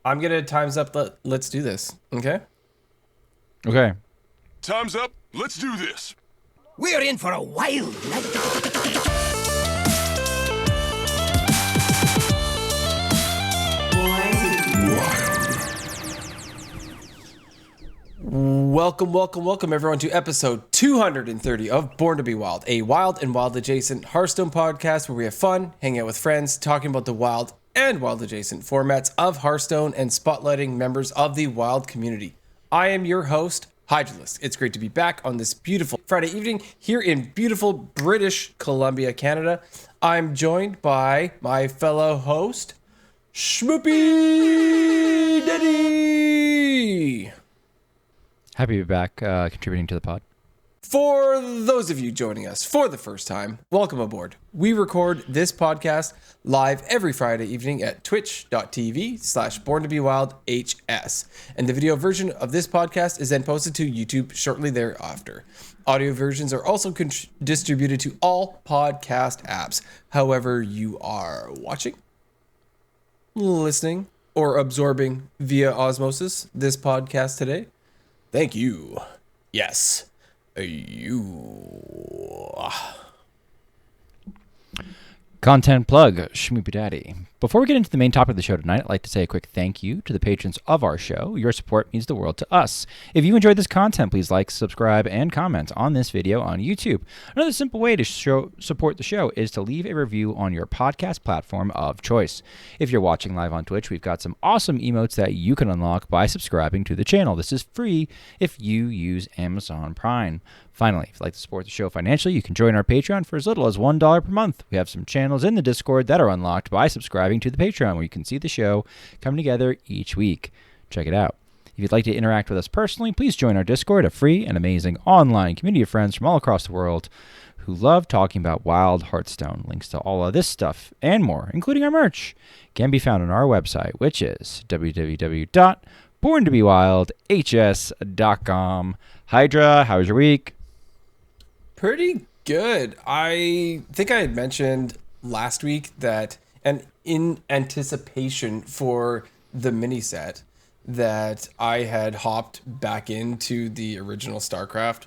I'm gonna time's up. Let's do this. Okay. Okay. Time's up. Let's do this. We're in for a wild night. Welcome, everyone, to episode 230 of Born to be Wild, a wild and wild adjacent Hearthstone podcast where we have fun, hang out with friends, talking about the wild and wild adjacent formats of Hearthstone and spotlighting members of the wild community. I am your host, Hydralisk. It's great to be back on this beautiful Friday evening here in beautiful British Columbia, Canada. I'm joined by my fellow host, Schmoopydady. Happy to be back contributing to the pod. For those of you joining us for the first time, welcome aboard. We record this podcast live every Friday evening at twitch.tv/borntobewildhs. And the video version of this podcast is then posted to YouTube shortly thereafter. Audio versions are also distributed to all podcast apps. However you are watching, listening, or absorbing via osmosis this podcast today, thank you. Yes. You. Content plug, Schmoopydady. Before we get into the main topic of the show tonight, I'd like to say a quick thank you to the patrons of our show. Your support means the world to us. If you enjoyed this content, please like, subscribe, and comment on this video on YouTube. Another simple way to support the show is to leave a review on your podcast platform of choice. If you're watching live on Twitch, we've got some awesome emotes that you can unlock by subscribing to the channel. This is free if you use Amazon Prime. Finally, if you'd like to support the show financially, you can join our Patreon for as little as $1 per month. We have some channels in the Discord that are unlocked by subscribing to the Patreon, where you can see the show come together each week. Check it out. If you'd like to interact with us personally, please join our Discord, a free and amazing online community of friends from all across the world who love talking about wild Hearthstone. Links to all of this stuff and more, including our merch, can be found on our website, which is www.borntobewildhs.com. Hydra, how was your week? Pretty good. I think I had mentioned last week that, and in anticipation for the mini set, that I had hopped back into the original StarCraft,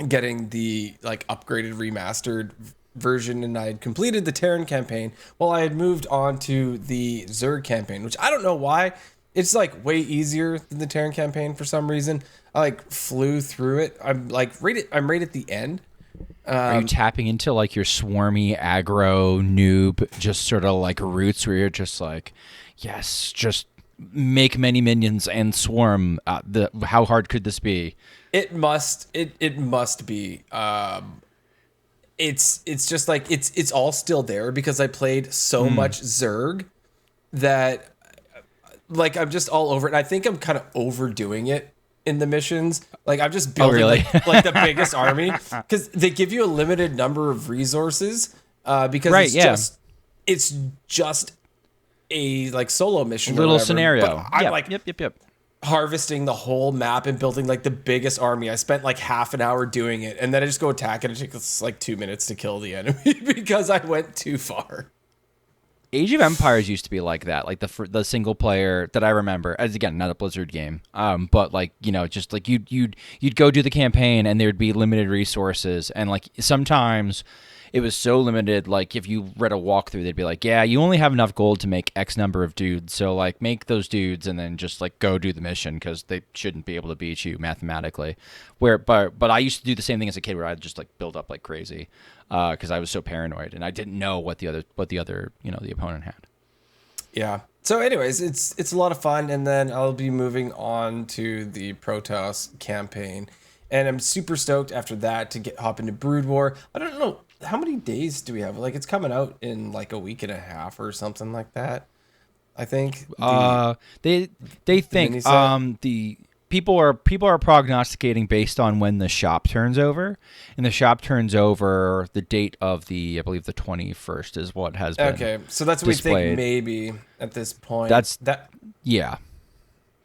getting the upgraded remastered version, and I had completed the Terran campaign while I had moved on to the Zerg campaign, which I don't know why. It's way easier than the Terran campaign for some reason. I flew through it. I'm right at the end. Are you tapping into your swarmy aggro noob just sort of roots where you're just yes, just make many minions and swarm? How hard could this be? It must be. It's just it's all still there because I played so much Zerg that I'm just all over it. And I think I'm kind of overdoing it in the missions. I'm just building the biggest army because they give you a limited number of resources because it's just a solo mission little scenario. But I'm yep. harvesting the whole map and building the biggest army. I spent half an hour doing it, and then I just go attack and it takes 2 minutes to kill the enemy because I went too far. Age of Empires used to be like that, the single player that I remember. As again, not a Blizzard game, but just you'd go do the campaign and there'd be limited resources, and sometimes it was so limited. If you read a walkthrough, they'd be yeah, you only have enough gold to make X number of dudes, so make those dudes and then just go do the mission because they shouldn't be able to beat you mathematically. But I used to do the same thing as a kid where I'd just build up like crazy. Because I was so paranoid and I didn't know what the other the opponent had. Yeah. So, anyways, it's a lot of fun, and then I'll be moving on to the Protoss campaign, and I'm super stoked after that to hop into Brood War. I don't know how many days do we have. It's coming out in a week and a half or something like that. I think. They think the. People are prognosticating based on when the shop turns over, and the shop turns over the date of I believe the 21st is what has been. Okay, so that's what displayed. We think maybe at this point. Yeah.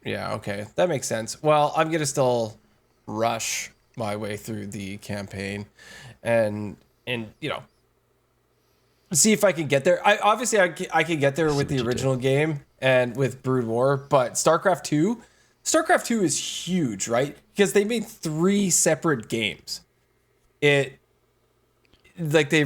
Yeah. Okay, that makes sense. Well, I'm gonna still rush my way through the campaign, and see if I can get there. I can get there with the original game and with Brood War, but StarCraft 2 is huge, right? Because they made 3 separate games. They've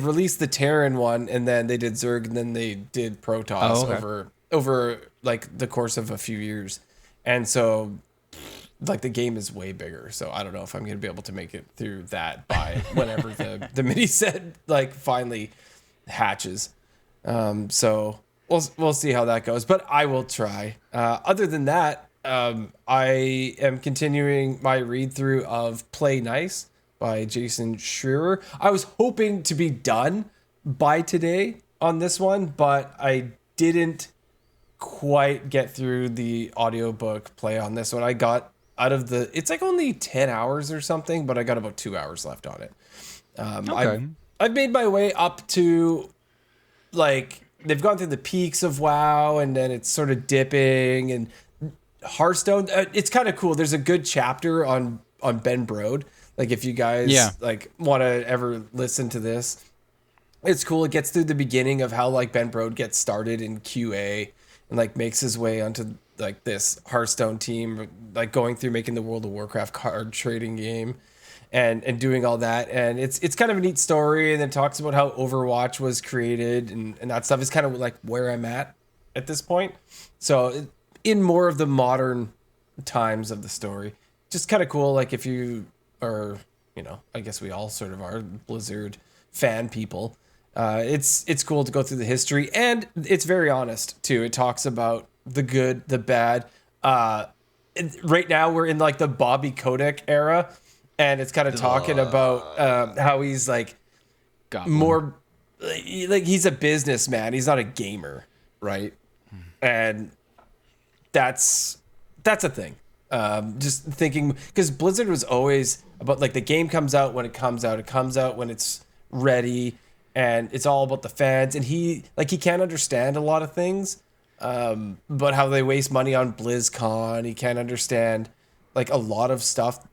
released the Terran one, and then they did Zerg, and then they did Protoss over like the course of a few years. And so like the game is way bigger. So I don't know if I'm going to be able to make it through that by whenever the mini set like finally hatches. So we'll see how that goes, but I will try. Other than that, I am continuing my read through of Play Nice by Jason Schreier. I was hoping to be done by today on this one, but I didn't quite get through the audiobook play on this one. I got out of it's like only 10 hours or something, but I got about 2 hours left on it. I've made my way up to like, they've gone through the peaks of WoW, and then it's sort of dipping, and Hearthstone. It's kind of cool. There's a good chapter on Ben Brode. Like if you guys like want to ever listen to this, it's cool. It gets through the beginning of how like Ben Brode gets started in QA and like makes his way onto like this Hearthstone team, like going through making the World of Warcraft card trading game and doing all that. And it's kind of a neat story. And then talks about how Overwatch was created and that stuff is kind of like where I'm at this point. So in more of the modern times of the story, just kind of cool. Like if you are, I guess we all sort of are Blizzard fan people. It's cool to go through the history, and it's very honest too. It talks about the good, the bad. Right now we're in like the Bobby Kotick era, and it's kind of talking about how he's like more like he's a businessman. He's not a gamer, right? And that's a thing. Just thinking, because Blizzard was always about like the game comes out when it comes out. It comes out when it's ready, and it's all about the fans. And he can't understand a lot of things, but how they waste money on BlizzCon. He can't understand like a lot of stuff,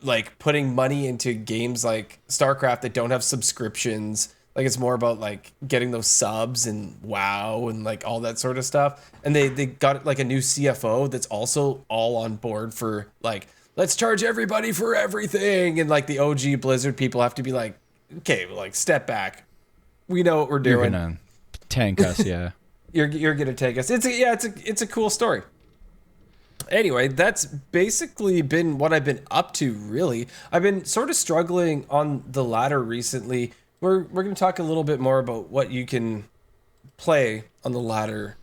like putting money into games like StarCraft that don't have subscriptions. Like it's more about like getting those subs and WoW and like all that sort of stuff. And they got like a new CFO that's also all on board for like, let's charge everybody for everything. And like the OG Blizzard people have to be like, okay, like step back. We know what we're doing. You're gonna tank us, yeah. You're gonna take us. It's a cool story. Anyway, that's basically been what I've been up to, really. I've been sort of struggling on the ladder recently. We're going to talk a little bit more about what you can play on the ladder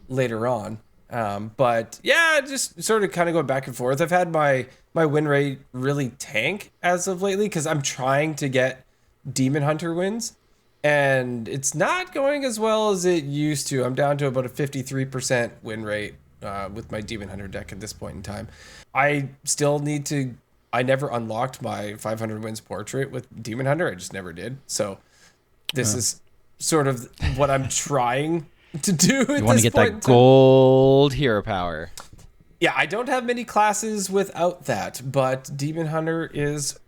later on. But yeah, just sort of kind of going back and forth. I've had my win rate really tank as of lately because I'm trying to get Demon Hunter wins. And it's not going as well as it used to. I'm down to about a 53% win rate with my Demon Hunter deck at this point in time. I still need to... I never unlocked my 500 wins portrait with Demon Hunter. I just never did. So this is sort of what I'm trying to do at this point. You want to get that gold hero power. Yeah, I don't have many classes without that, but Demon Hunter is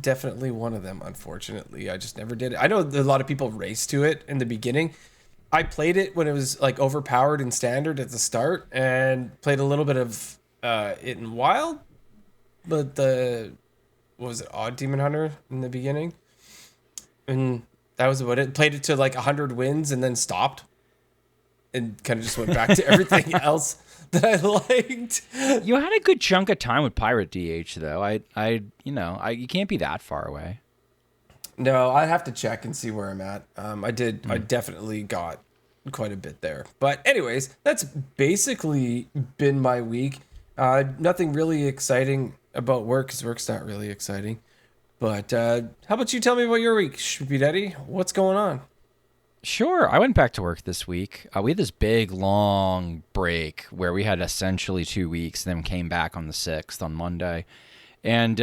definitely one of them, unfortunately. I just never did it. I know a lot of people race to it in the beginning. I played it when it was like overpowered in standard at the start and played a little bit of it in wild. But what was it, Odd Demon Hunter in the beginning? And that was about it. Played it to like 100 wins and then stopped. And kind of just went back to everything else that I liked. You had a good chunk of time with Pirate DH, though. You can't be that far away. No, I'd have to check and see where I'm at. I definitely got quite a bit there. But anyways, that's basically been my week. Nothing really exciting about work, because work's not really exciting. But how about you tell me about your week, Schmoopydady? What's going on? Sure. I went back to work this week. We had this big, long break where we had essentially 2 weeks, then came back on the 6th on Monday. And,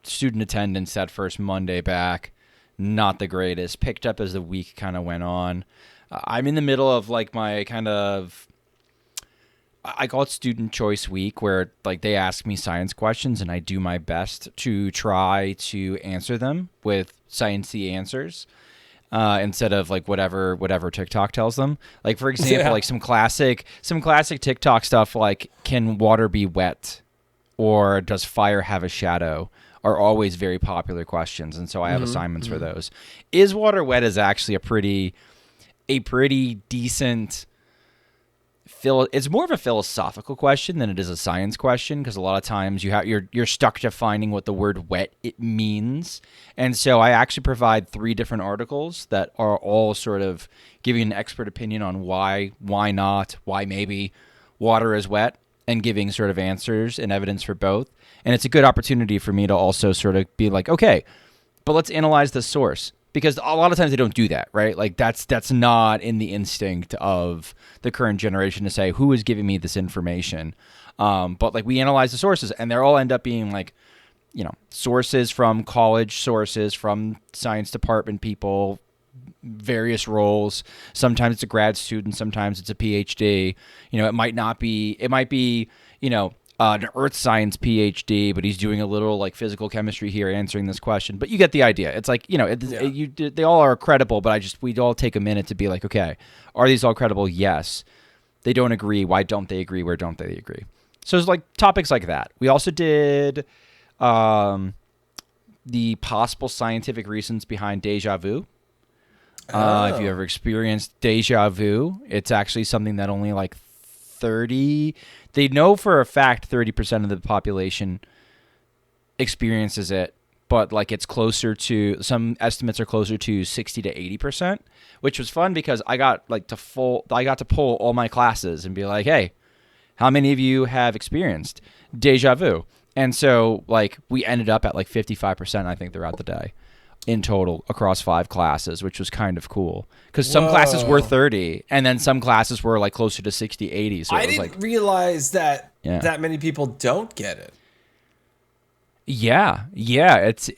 student attendance that first Monday back, not the greatest. Picked up as the week kind of went on. I'm in the middle of like my kind of... I call it student choice week, where like they ask me science questions and I do my best to try to answer them with sciencey answers. instead of like whatever TikTok tells them. Like for example, like some classic TikTok stuff like, can water be wet, or does fire have a shadow, are always very popular questions, and so I have assignments for those. Is water wet is actually a pretty decent. It's more of a philosophical question than it is a science question, because a lot of times you're stuck defining what the word wet it means. And so I actually provide 3 different articles that are all sort of giving an expert opinion on why not, why maybe water is wet, and giving sort of answers and evidence for both. And it's a good opportunity for me to also sort of be like, okay, but let's analyze the source. Because a lot of times they don't do that, right? Like that's not in the instinct of the current generation to say, who is giving me this information? But like we analyze the sources, and they all end up being like, sources from college, sources from science department people, various roles. Sometimes it's a grad student, sometimes it's a PhD. It might be, an earth science PhD, but he's doing a little like physical chemistry here, answering this question. But you get the idea. It's like, they all are credible, but we'd all take a minute to be like, okay, are these all credible? Yes. They don't agree. Why don't they agree? Where don't they agree? So it's like topics like that. We also did the possible scientific reasons behind deja vu. If you ever experienced deja vu, it's actually something that only like they know for a fact 30% of the population experiences it, but like it's closer to, some estimates are closer to 60 to 80%, which was fun because I got to pull all my classes and be like, hey, how many of you have experienced deja vu? And so like we ended up at like 55%, I think, throughout the day in total across 5 classes, which was kind of cool because some classes were 30 and then some classes were like closer to 60, 80. So I didn't realize that that many people don't get it. Yeah. It's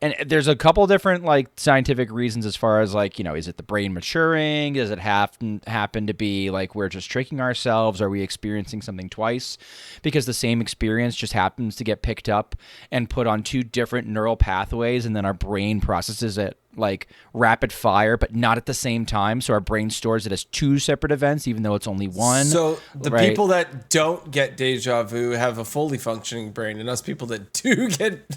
and there's a couple different like scientific reasons as far as like, is it the brain maturing? Does it happen to be like we're just tricking ourselves? Are we experiencing something twice? Because the same experience just happens to get picked up and put on 2 different neural pathways, and then our brain processes it like rapid fire, but not at the same time. So our brain stores it as 2 separate events, even though it's only one. So the people that don't get deja vu have a fully functioning brain, and us people that do get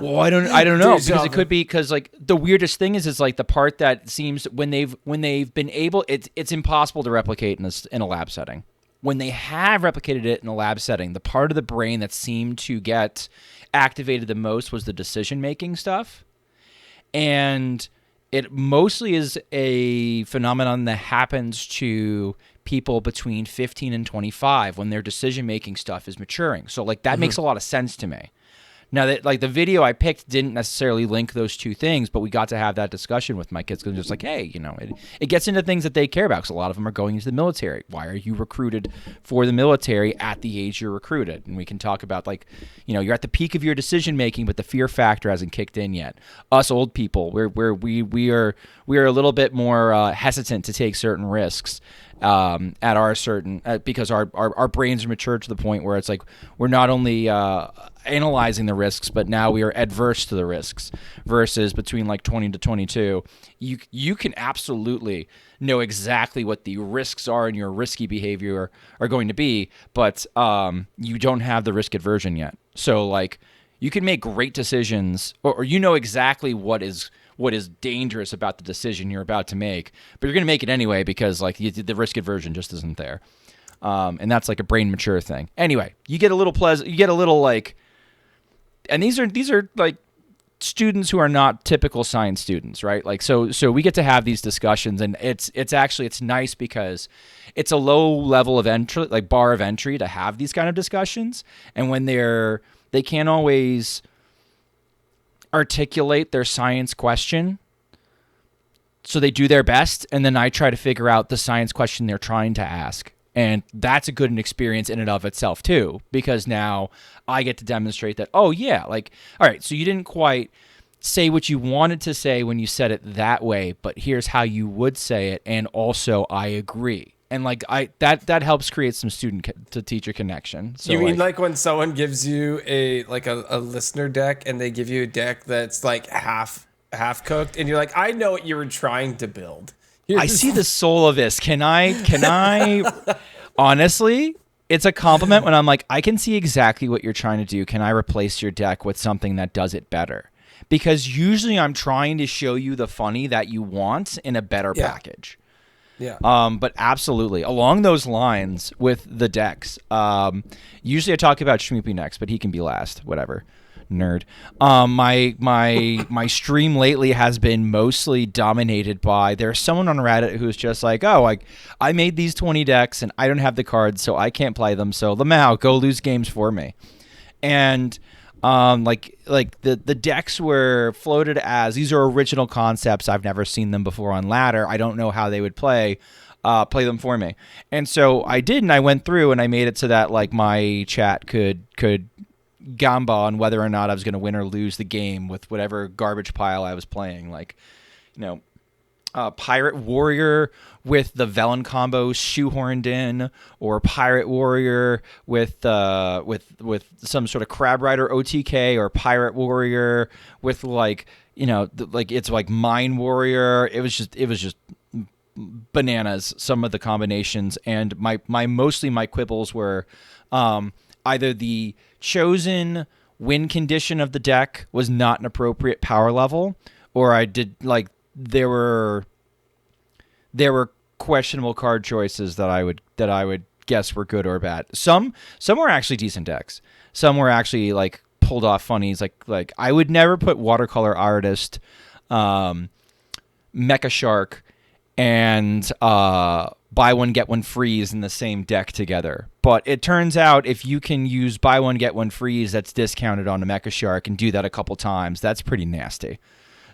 well, I don't know, because it could be because like the weirdest thing is like the part that seems when they've been able, it's impossible to replicate in a lab setting. When they have replicated it in a lab setting, the part of the brain that seemed to get activated the most was the decision making stuff. And it mostly is a phenomenon that happens to people between 15 and 25 when their decision-making stuff is maturing. So, like, that makes a lot of sense to me. Now, that like the video I picked didn't necessarily link those 2 things, but we got to have that discussion with my kids because just like, hey, it gets into things that they care about because a lot of them are going into the military. Why are you recruited for the military at the age you're recruited? And we can talk about like, you're at the peak of your decision making, but the fear factor hasn't kicked in yet. Us old people, we are a little bit more hesitant to take certain risks. At our certain because our brains are matured to the point where it's like we're not only analyzing the risks, but now we are adverse to the risks. Versus between like 20 to 22, you can absolutely know exactly what the risks are and your risky behavior are going to be, but you don't have the risk aversion yet. So like you can make great decisions, or exactly what is dangerous about the decision you're about to make, but you're going to make it anyway because like the risk aversion just isn't there. And that's like a brain mature thing. Anyway, you get a little like, and these are like students who are not typical science students, right? Like, so we get to have these discussions, and it's nice because it's a low level of entry, like bar of entry to have these kind of discussions. And when they can't always articulate their science question, so they do their best, and then I try to figure out the science question they're trying to ask, and that's a good experience in and of itself too, because now I get to demonstrate that, oh yeah, like, all right, so you didn't quite say what you wanted to say when you said it that way, but here's how you would say it, and also I agree. And like that helps create some student to teacher connection. So you mean like when someone gives you a listener deck, and they give you a deck that's like half half cooked, and you're like, I know what you were trying to build. I see the soul of this. Can I honestly, it's a compliment when I'm like, I can see exactly what you're trying to do. Can I replace your deck with something that does it better? Because usually I'm trying to show you the funny that you want in a better package. Yeah. But absolutely. Along those lines with the decks, usually I talk about Schmoopy next, but he can be last. Whatever. Nerd. My stream lately has been mostly dominated by, there's someone on Reddit who's just like, oh, I made these 20 decks and I don't have the cards, so I can't play them. So Lamau, go lose games for me. And the decks were floated as, these are original concepts. I've never seen them before on ladder. I don't know how they would play them for me. And so I did, and I went through and I made it so that like my chat could gamba on whether or not I was going to win or lose the game with whatever garbage pile I was playing. Like, Pirate Warrior with the Velen combos shoehorned in, or Pirate Warrior with some sort of Crab Rider OTK, or Pirate Warrior with it's like Mine Warrior. It was just bananas, some of the combinations. And my quibbles were either the chosen win condition of the deck was not an appropriate power level, or I did there were questionable card choices that I would guess were good or bad. Some were actually decent decks. Some were actually like pulled off funnies. Like I would never put Watercolor Artist, Mecha Shark, and buy one get one freeze in the same deck together. But it turns out if you can use buy one get one freeze that's discounted on a Mecha Shark and do that a couple times, that's pretty nasty.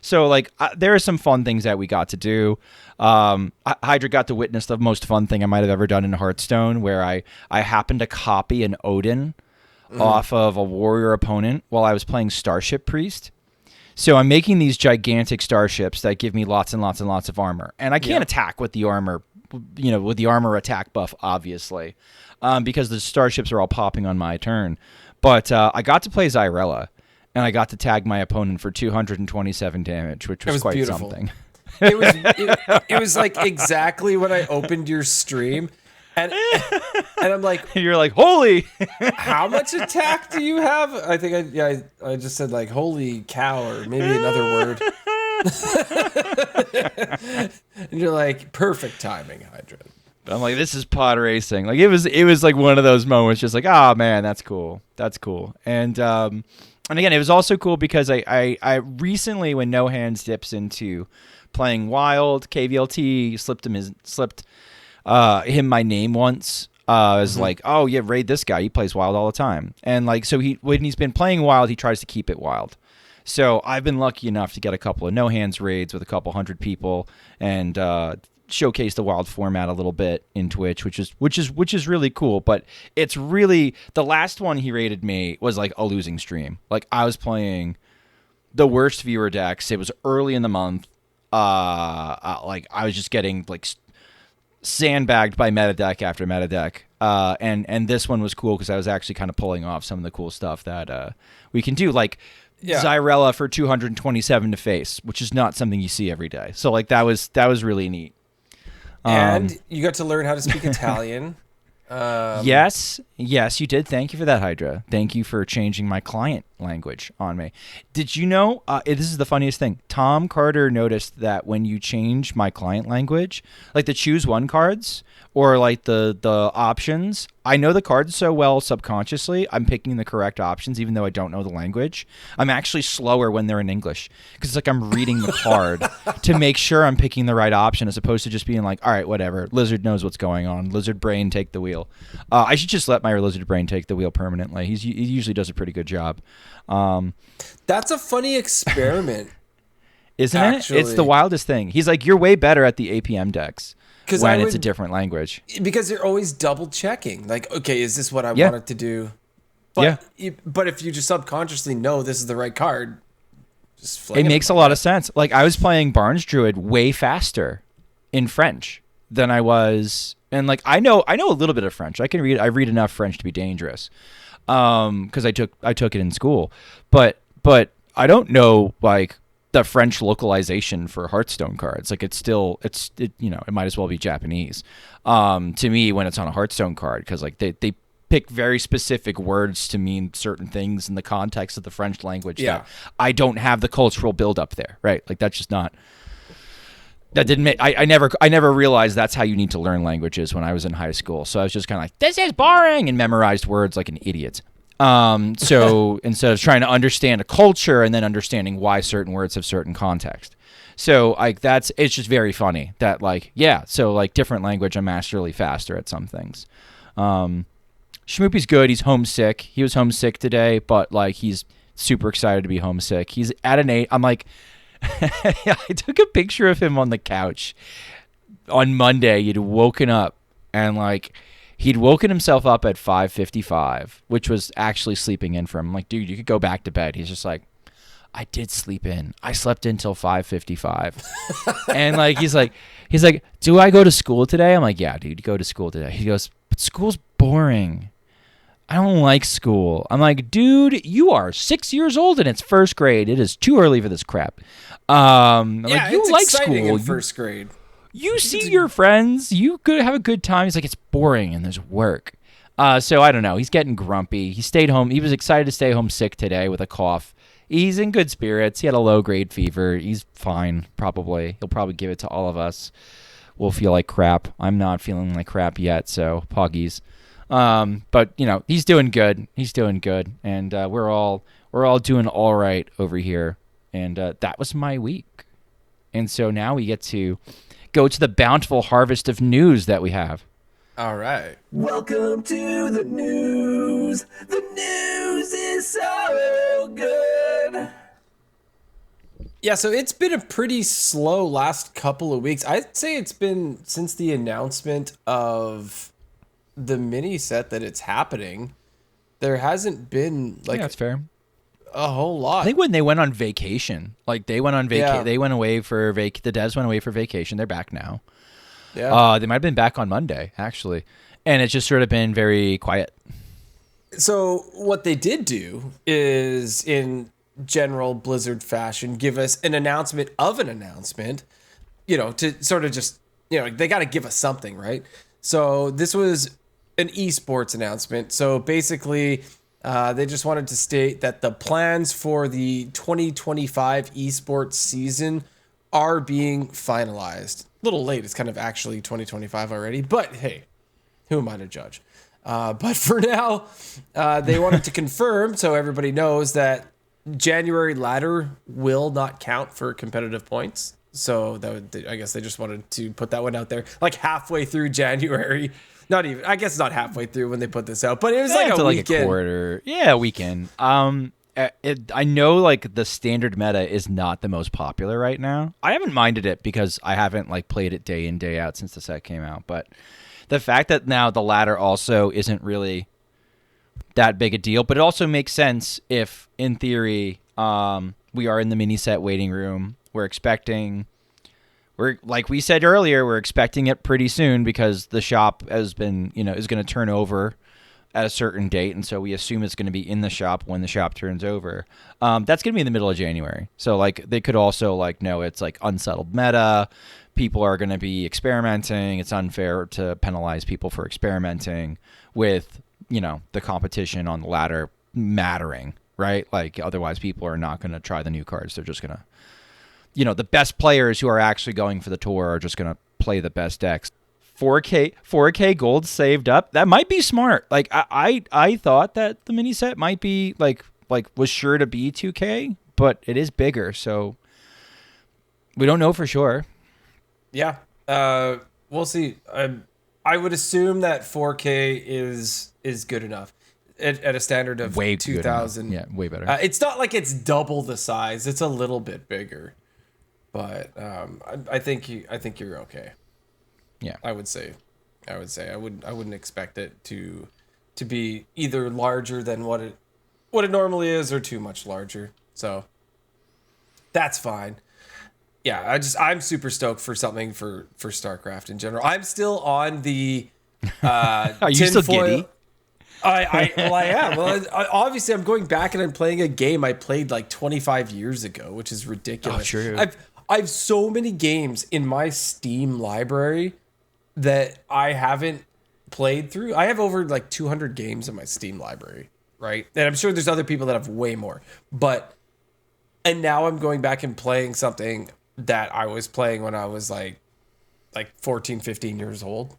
So there are some fun things that we got to do. Hydra got to witness the most fun thing I might have ever done in Hearthstone, where I happened to copy an Odin off of a warrior opponent while I was playing Starship Priest. So I'm making these gigantic starships that give me lots and lots and lots of armor. And I can't attack with the armor, with the armor attack buff, obviously, because the starships are all popping on my turn. But I got to play Xyrella, and I got to tag my opponent for 227 damage, which was quite beautiful. Something. It was like exactly when I opened your stream. And I'm like, you're like, holy! How much attack do you have? I think I just said like, holy cow, or maybe another word. And you're like, perfect timing, Hydra. I'm like, this is pod racing. Like it was like one of those moments, just like, oh man, that's cool, and again, it was also cool because I recently, when No Hands dips into playing Wild, KVLT slipped him my name once. I was like, oh yeah, raid this guy. He plays Wild all the time. And so when he's been playing Wild, he tries to keep it Wild. So I've been lucky enough to get a couple of No Hands raids with a couple hundred people and showcase the Wild format a little bit in Twitch, which is really cool. But it's really, the last one he raided me was like a losing stream. Like I was playing the worst viewer decks. It was early in the month. I was just getting like sandbagged by meta deck after meta deck. And this one was cool because I was actually kind of pulling off some of the cool stuff that we can do, like Xyrella for 227 to face, which is not something you see every day. So like that was really neat. And you got to learn how to speak Italian. Yes, you did. Thank you for that, Hydra. Thank you for changing my client language on me. Did you know, this is the funniest thing, Tom Carter noticed that when you change my client language, like the choose one cards or like the options, I know the cards so well subconsciously, I'm picking the correct options even though I don't know the language. I'm actually slower when they're in English because it's like I'm reading the card to make sure I'm picking the right option as opposed to just being like, all right, whatever, Lizard knows what's going on. Lizard brain, take the wheel. I should just let my Lizard brain take the wheel permanently. He usually does a pretty good job. That's a funny experiment. Isn't it? It's the wildest thing. He's like, you're way better at the APM decks when it's a different language. Because they're always double checking. Like, okay, is this what I wanted to do? But, but if you just subconsciously know this is the right card, just fling it. It makes a lot of sense. Like I was playing Barnes Druid way faster in French than I was, and like I know a little bit of French. I read enough French to be dangerous. Because I took it in school, but I don't know like the French localization for Hearthstone cards. Like it might as well be Japanese to me when it's on a Hearthstone card, because like they pick very specific words to mean certain things in the context of the French language that I don't have the cultural buildup there, right? Like that's just not. That didn't make. I never realized that's how you need to learn languages when I was in high school. So I was just kind of like, this is boring, and memorized words like an idiot. So instead of trying to understand a culture and then understanding why certain words have certain context. So like it's just very funny that like, so like different language, I'm masterly faster at some things. Schmoopy's good. He's homesick. He was homesick today, but like he's super excited to be homesick. He's at an 8. I'm like, I took a picture of him on the couch on Monday. He'd woken up and like he'd woken himself up at 5:55, which was actually sleeping in for him. I'm like, dude, you could go back to bed. He's just like, I did sleep in. I slept in till 5:55. And like he's like, do I go to school today? I'm like, yeah, dude, go to school today. He goes, but school's boring. I don't like school. I'm like, dude, you are 6 years old and it's first grade. It is too early for this crap. I'm like, you it's like exciting school. In first grade. You see your friends. You could have a good time. He's like, it's boring and there's work. So I don't know. He's getting grumpy. He stayed home. He was excited to stay home sick today with a cough. He's in good spirits. He had a low-grade fever. He's fine, probably. He'll probably give it to all of us. We'll feel like crap. I'm not feeling like crap yet, so poggies. But you know, he's doing good. He's doing good, and we're all doing all right over here. And that was my week. And so now we get to go to the bountiful harvest of news that we have. All right. Welcome to the news. The news is so good. Yeah, so it's been a pretty slow last couple of weeks. I'd say it's been since the announcement of the mini set that it's happening. There hasn't been like that's fair. A whole lot. I think when they went on vacation, like they went on they went away for the devs went away for vacation. They're back now. Yeah. They might have been back on Monday, actually. And it's just sort of been very quiet. So what they did do is, in general Blizzard fashion, give us an announcement of an announcement, to sort of just, they got to give us something, right? So this was an esports announcement. So basically, they just wanted to state that the plans for the 2025 esports season are being finalized. A little late. It's kind of actually 2025 already, but hey, who am I to judge? But for now, they wanted to confirm so everybody knows that January ladder will not count for competitive points. So I guess they just wanted to put that one out there, like halfway through January. Not even, I guess not halfway through when they put this out, but it was like a weekend. A quarter. Yeah, a weekend. I know like the standard meta is not the most popular right now. I haven't minded it because I haven't like played it day in, day out since the set came out. But the fact that now the ladder also isn't really that big a deal, but it also makes sense if, in theory, we are in the mini set waiting room. We're like we said earlier, we're expecting it pretty soon because the shop has been, is going to turn over at a certain date, and so we assume it's going to be in the shop when the shop turns over. That's going to be in the middle of January. So like they could also like know it's like unsettled meta. People are going to be experimenting. It's unfair to penalize people for experimenting with, the competition on the ladder mattering, right? Like otherwise people are not going to try the new cards. They're just going to, the best players who are actually going for the tour are just going to play the best decks. 4K gold saved up. That might be smart. Like I thought that the mini set might be like was sure to be 2K, but it is bigger, so we don't know for sure. Yeah. We'll see. I would assume that 4K is good enough at a standard of way 2,000. Yeah, way better. It's not like it's double the size. It's a little bit bigger, but I think you're okay. Yeah, I would say I wouldn't expect it to be either larger than what it normally is or too much larger. So that's fine. Yeah, I'm super stoked for something for StarCraft in general. I'm still on the Are you still giddy? I am. Well, obviously, I'm going back and I'm playing a game I played like 25 years ago, which is ridiculous. Oh, true. I've so many games in my Steam library that I haven't played through. I have over like 200 games in my Steam library, right? And I'm sure there's other people that have way more. And now I'm going back and playing something that I was playing when I was like 14, 15 years old.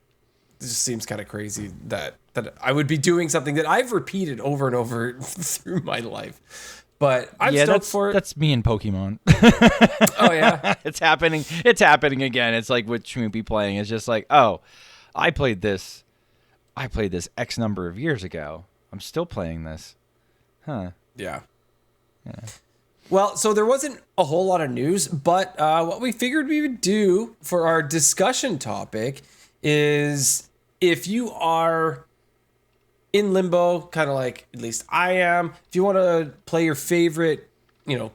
It just seems kind of crazy that I would be doing something that I've repeated over and over through my life. But I'm stoked for it. That's me and Pokemon. Oh yeah, It's happening. It's happening again. It's like with Schmoopy playing. It's just like, oh, I played this X number of years ago. I'm still playing this. Huh. yeah. Well, so there wasn't a whole lot of news, but what we figured we would do for our discussion topic is if you are in limbo, kind of like at least I am, if you want to play your favorite,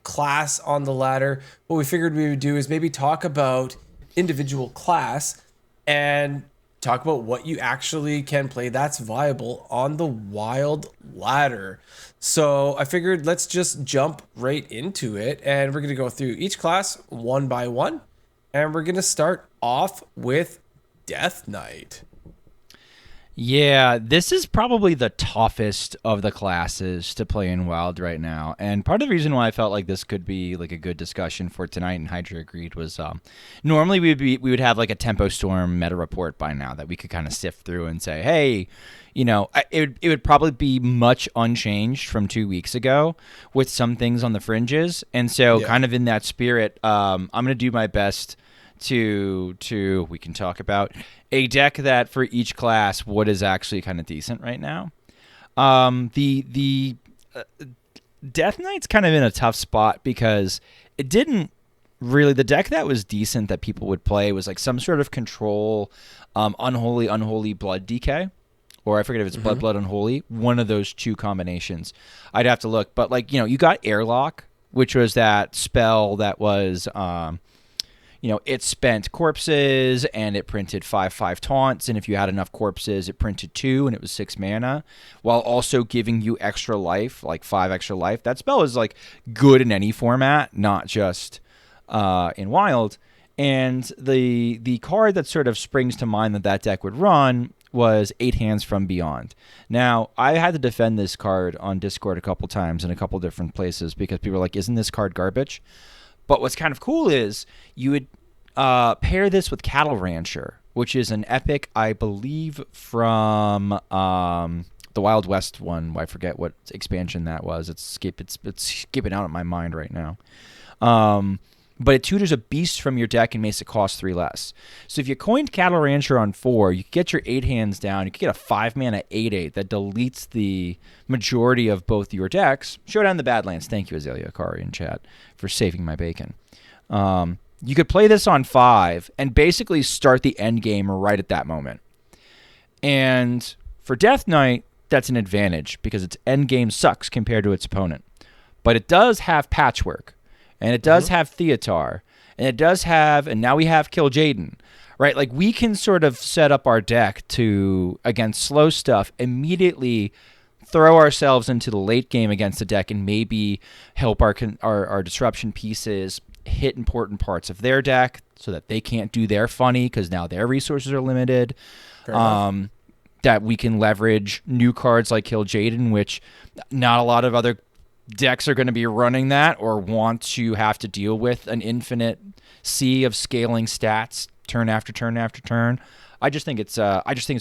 class on the ladder, what we figured we would do is maybe talk about individual class and talk about what you actually can play that's viable on the wild ladder. So I figured let's just jump right into it, and we're going to go through each class one by one, and we're going to start off with Death Knight. Yeah, this is probably the toughest of the classes to play in Wild right now. And part of the reason why I felt like this could be like a good discussion for tonight, and Hydra agreed, was normally we would have like a Tempo Storm meta report by now that we could kind of sift through and say, hey, it would probably be much unchanged from 2 weeks ago with some things on the fringes. And so kind of in that spirit, I'm going to do my best to we can talk about a deck that for each class what is actually kind of decent right now. The Death Knight's kind of in a tough spot because it didn't really, the deck that was decent that people would play was like some sort of control, unholy blood DK, or I forget if it's blood unholy, one of those two combinations. I'd have to look, but like, you got Airlock, which was that spell that was it spent corpses and it printed 5/5 taunts, and if you had enough corpses, it printed 2 and it was 6 mana, while also giving you extra life, like 5 extra life. That spell is like good in any format, not just in Wild. And the card that sort of springs to mind that deck would run was 8 Hands from Beyond. Now, I had to defend this card on Discord a couple times in a couple different places because people were like, isn't this card garbage? But what's kind of cool is you would pair this with Cattle Rancher, which is an epic, I believe, from the Wild West one. I forget what expansion that was. It's skipping out of my mind right now. But it tutors a beast from your deck and makes it cost 3 less. So if you coined Cattle Rancher on 4, you could get your 8 hands down. You could get a 5-mana 8/8 that deletes the majority of both your decks. Showdown the Badlands. Thank you, Azalea Akari in chat, for saving my bacon. You could play this on 5 and basically start the end game right at that moment. And for Death Knight, that's an advantage because its end game sucks compared to its opponent. But it does have Patchwork. And it does have Theatar, and it does have, and now we have Kill Jaden, right? Like we can sort of set up our deck to, against slow stuff, immediately throw ourselves into the late game against the deck and maybe help our disruption pieces hit important parts of their deck so that they can't do their funny because now their resources are limited. That we can leverage new cards like Kill Jaden, which not a lot of other decks are going to be running that or want to have to deal with an infinite sea of scaling stats turn after turn after turn. I just think it's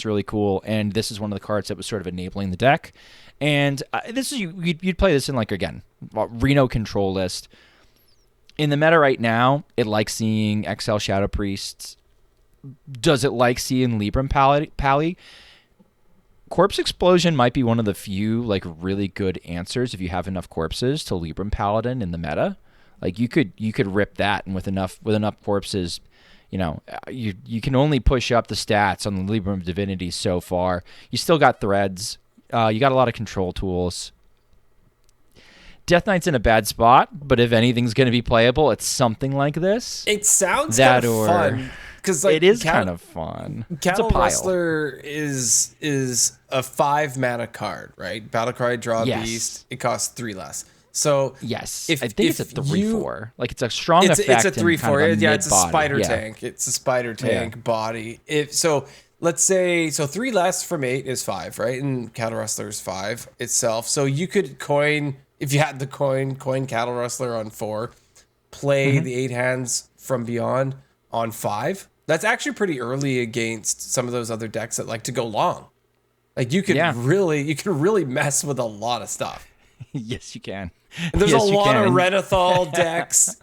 really cool, and this is one of the cards that was sort of enabling the deck. And this is you'd play this in like again Reno control list. In the meta right now, it likes seeing XL Shadow Priests. Does it like seeing Libram Pally? Corpse Explosion might be one of the few like really good answers if you have enough corpses to Libram Paladin in the meta. Like you could rip that, and with enough corpses, you can only push up the stats on the Libram Divinity so far. You still got threads. You got a lot of control tools. Death Knight's in a bad spot, but if anything's going to be playable, it's something like this. It sounds kind of fun. because like it is kind of fun. Cattle it's a pile. Rustler is a 5 mana card, right? Battle cry, draw Yes. beast. It costs 3 less. So Yes, if I think it's a 3/4. Like it's a strong effect. it's a and 3/4. kind of Yeah, it's a mid-body. spider Yeah. tank. It's a spider tank body. So let's say 3 less from 8 is 5, right? And Cattle Rustler is 5 itself. So you could coin, if you had the coin Cattle Rustler on 4, play the 8 hands from beyond on 5. That's actually pretty early against some of those other decks that like to go long. Like you could really mess with a lot of stuff. Yes, you can. And there's Yes, a you lot of can. Renethal decks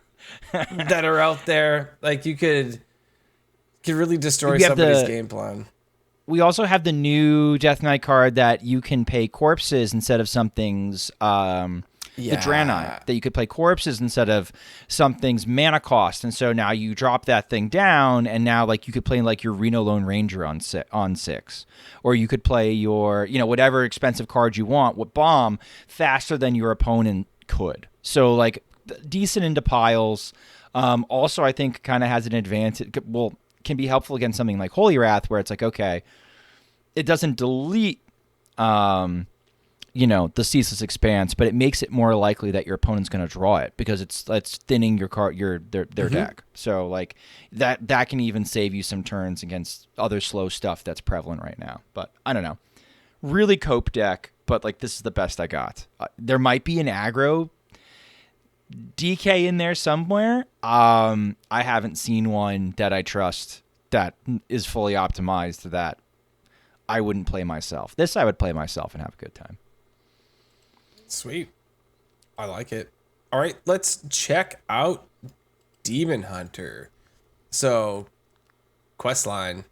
that are out there. Like you could really destroy We have somebody's the- game plan. We also have the new Death Knight card that you can pay corpses instead of something's the Draenei, that you could play corpses instead of something's mana cost. And so now you drop that thing down, and now like you could play like your Reno Lone Ranger on 6, or you could play your whatever expensive card you want with bomb faster than your opponent could. So like decent into piles. Also, I think kind of has an advantage. Well, can be helpful against something like Holy Wrath, where it's like, okay, it doesn't delete the Ceaseless Expanse, but it makes it more likely that your opponent's going to draw it because it's thinning their deck. So like that can even save you some turns against other slow stuff that's prevalent right now. But I don't know, really cope deck, but like this is the best I got. There might be an aggro DK in there somewhere. I haven't seen one that I trust that is fully optimized that I wouldn't play myself. This I would play myself and have a good time. Sweet. I like it. All right, let's check out Demon Hunter. So, questline.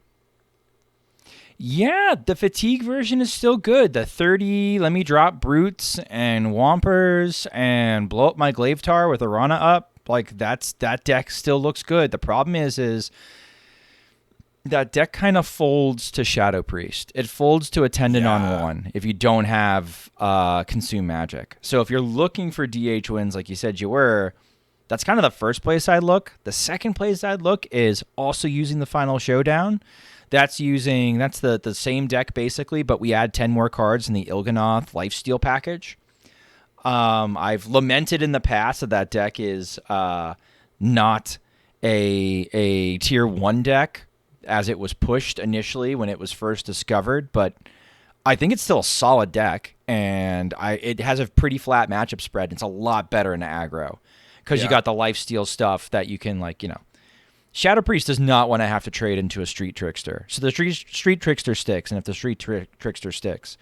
Yeah, the fatigue version is still good. The 30, let me drop brutes and Whompers and blow up my Glavetar with Arana up. Like that deck still looks good. The problem is that deck kind of folds to Shadow Priest. It folds to Attendant on 1 if you don't have Consume Magic. So if you're looking for DH wins like you said you were, that's kind of the first place I'd look. The second place I'd look is also using the Final Showdown. That's the same deck basically, but we add 10 more cards in the Il'gynoth Lifesteal package. I've lamented in the past that deck is not a tier 1 deck as it was pushed initially when it was first discovered, but I think it's still a solid deck, and it has a pretty flat matchup spread. It's a lot better in aggro because you got the lifesteal stuff that you can Shadow Priest does not want to have to trade into a Street Trickster. So the Street Trickster sticks, and if the Street Trickster sticks,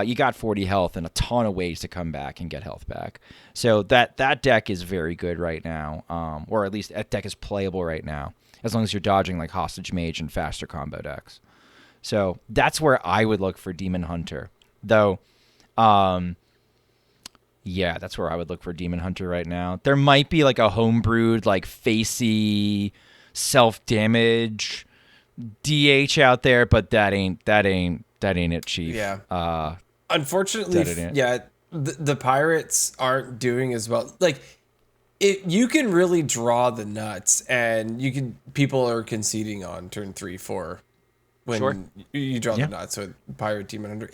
you got 40 health and a ton of ways to come back and get health back. So that deck is very good right now, or at least that deck is playable right now, as long as you're dodging like Hostage Mage and faster combo decks. So that's where I would look for Demon Hunter. Though, that's where I would look for Demon Hunter right now. There might be like a homebrewed, like facey, self-damage DH out there, but that ain't it, Chief. Yeah. Unfortunately, the Pirates aren't doing as well. Like, you can really draw the nuts, and people are conceding on turn 3, 4 when you draw the nuts with Pirate Demon Hunter.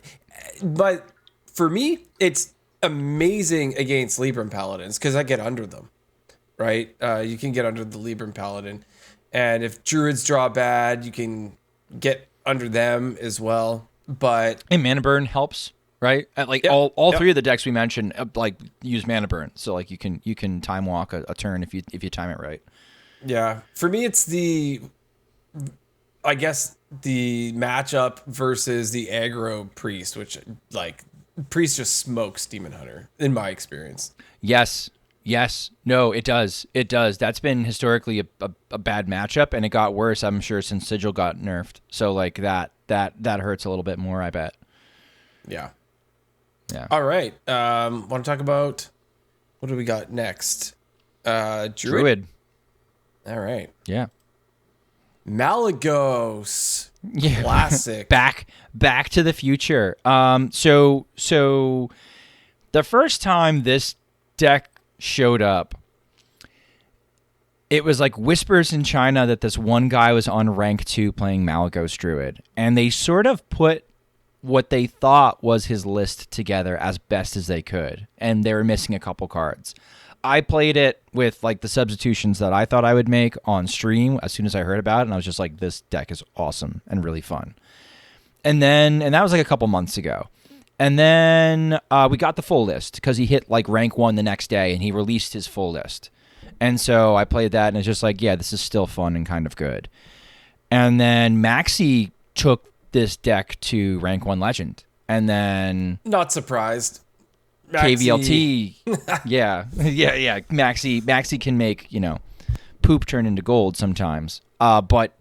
But for me, it's amazing against Libram Paladins because I get under them, right? You can get under the Libram Paladin, and if Druids draw bad, you can get under them as well. But and Mana Burn helps. Right, all three of the decks we mentioned use Mana Burn, so like you can time walk a turn if you time it right. Yeah, for me it's the matchup versus the aggro Priest, which like Priest just smokes Demon Hunter in my experience. Yes, no, it does. That's been historically a bad matchup, and it got worse, I'm sure, since Sigil got nerfed. So like that hurts a little bit more, I bet. Yeah. All right. Want to talk about what do we got next? Druid. All right. Yeah. Malygos. Yeah. Classic. Back to the Future. So the first time this deck showed up, it was like whispers in China that this one guy was on rank 2 playing Malygos Druid, and they sort of put what they thought was his list together as best as they could, and they were missing a couple cards. I played it with like the substitutions that I thought I would make on stream as soon as I heard about it, and I was just like, this deck is awesome and really fun. And that was like a couple months ago. And then we got the full list because he hit like rank 1 the next day, and he released his full list. And so I played that, and it's just like, yeah, this is still fun and kind of good. And then Maxi took this deck to rank 1 legend, and then Not surprised. KVLT, yeah. Maxi can make poop turn into gold sometimes. But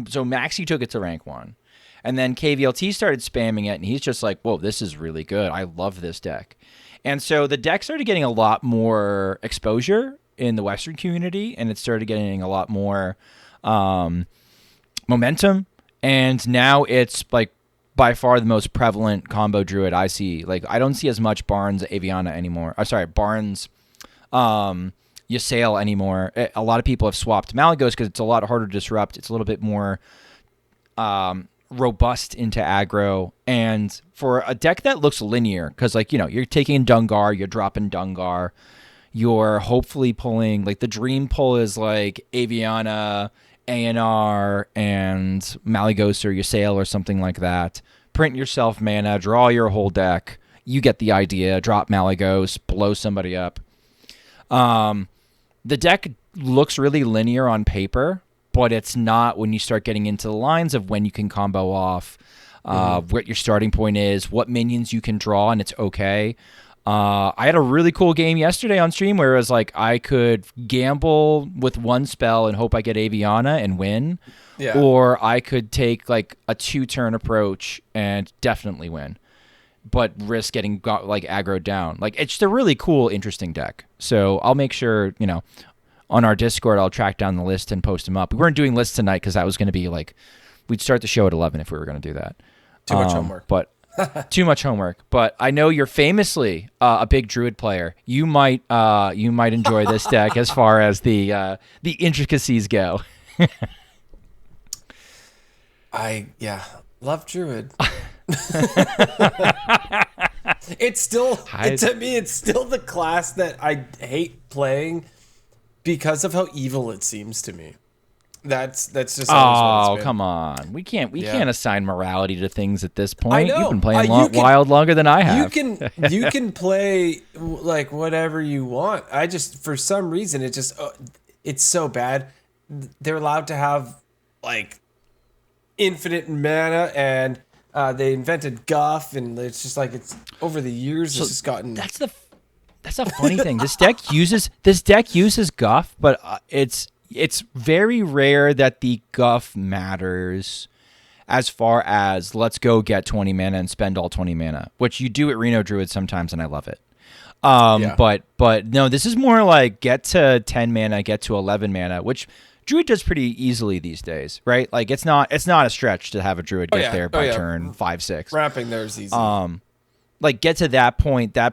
so Maxi took it to rank 1, and then KVLT started spamming it, and he's just like, whoa, this is really good. I love this deck. And so the deck started getting a lot more exposure in the Western community, and it started getting a lot more momentum. And now it's like by far the most prevalent combo druid I see. Like, I don't see as much Barnes Aviana anymore. Barnes Ysayle anymore. A lot of people have swapped Malygos because it's a lot harder to disrupt. It's a little bit more robust into aggro. And for a deck that looks linear, because you're taking Dungar, you're dropping Dungar, you're hopefully pulling, like, the dream pull is like Aviana, ANR, and Malygos or Ysayle or something like that. Print yourself mana, draw your whole deck. You get the idea. Drop Malygos, blow somebody up. The deck looks really linear on paper, but it's not when you start getting into the lines of when you can combo off, what your starting point is, what minions you can draw, and it's okay. I had a really cool game yesterday on stream where it was like I could gamble with one spell and hope I get Aviana and win, or I could take like a 2-turn approach and definitely win, but risk getting like aggroed down. Like, it's just a really cool, interesting deck. So I'll make sure, on our Discord, I'll track down the list and post them up. We weren't doing lists tonight because that was going to be like, we'd start the show at 11 if we were going to do that. Too much homework. But too much homework. But I know you're famously a big Druid player. You might enjoy this deck as far as the intricacies go. I love Druid. It's still to me, it's still the class that I hate playing because of how evil it seems to me. That's just always what it's been. Come on. We can't assign morality to things at this point. I know. You've been playing Wild longer than I have. You can play like whatever you want. I just, for some reason, it's so bad. They're allowed to have like infinite mana, and they invented Guff, and it's just like, it's over the years it's just gotten. That's a funny thing. This deck uses Guff, but it's very rare that the Guff matters as far as let's go get 20 mana and spend all 20 mana, which you do at Reno Druid sometimes, and I love it. But no, this is more like get to 10 mana, get to 11 mana, which Druid does pretty easily these days, right? Like, it's not a stretch to have a Druid get there by turn 5-6. Wrapping there is easy. Like, get to that point, that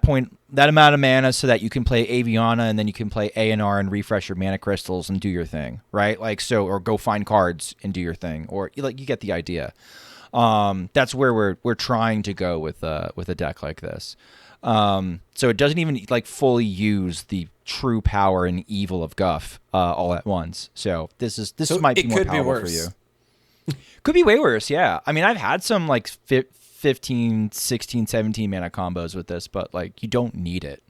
amount of mana so that you can play Aviana, and then you can play ANR and refresh your mana crystals and do your thing, right? Like, so, or go find cards and do your thing, or like, you get the idea. That's where we're trying to go with a deck like this. So it doesn't even like fully use the true power and evil of Guff all at once. So this might be more powerful for you. Could be way worse, yeah. I mean, I've had some like 15, 16, 17 mana combos with this, but like, you don't need it.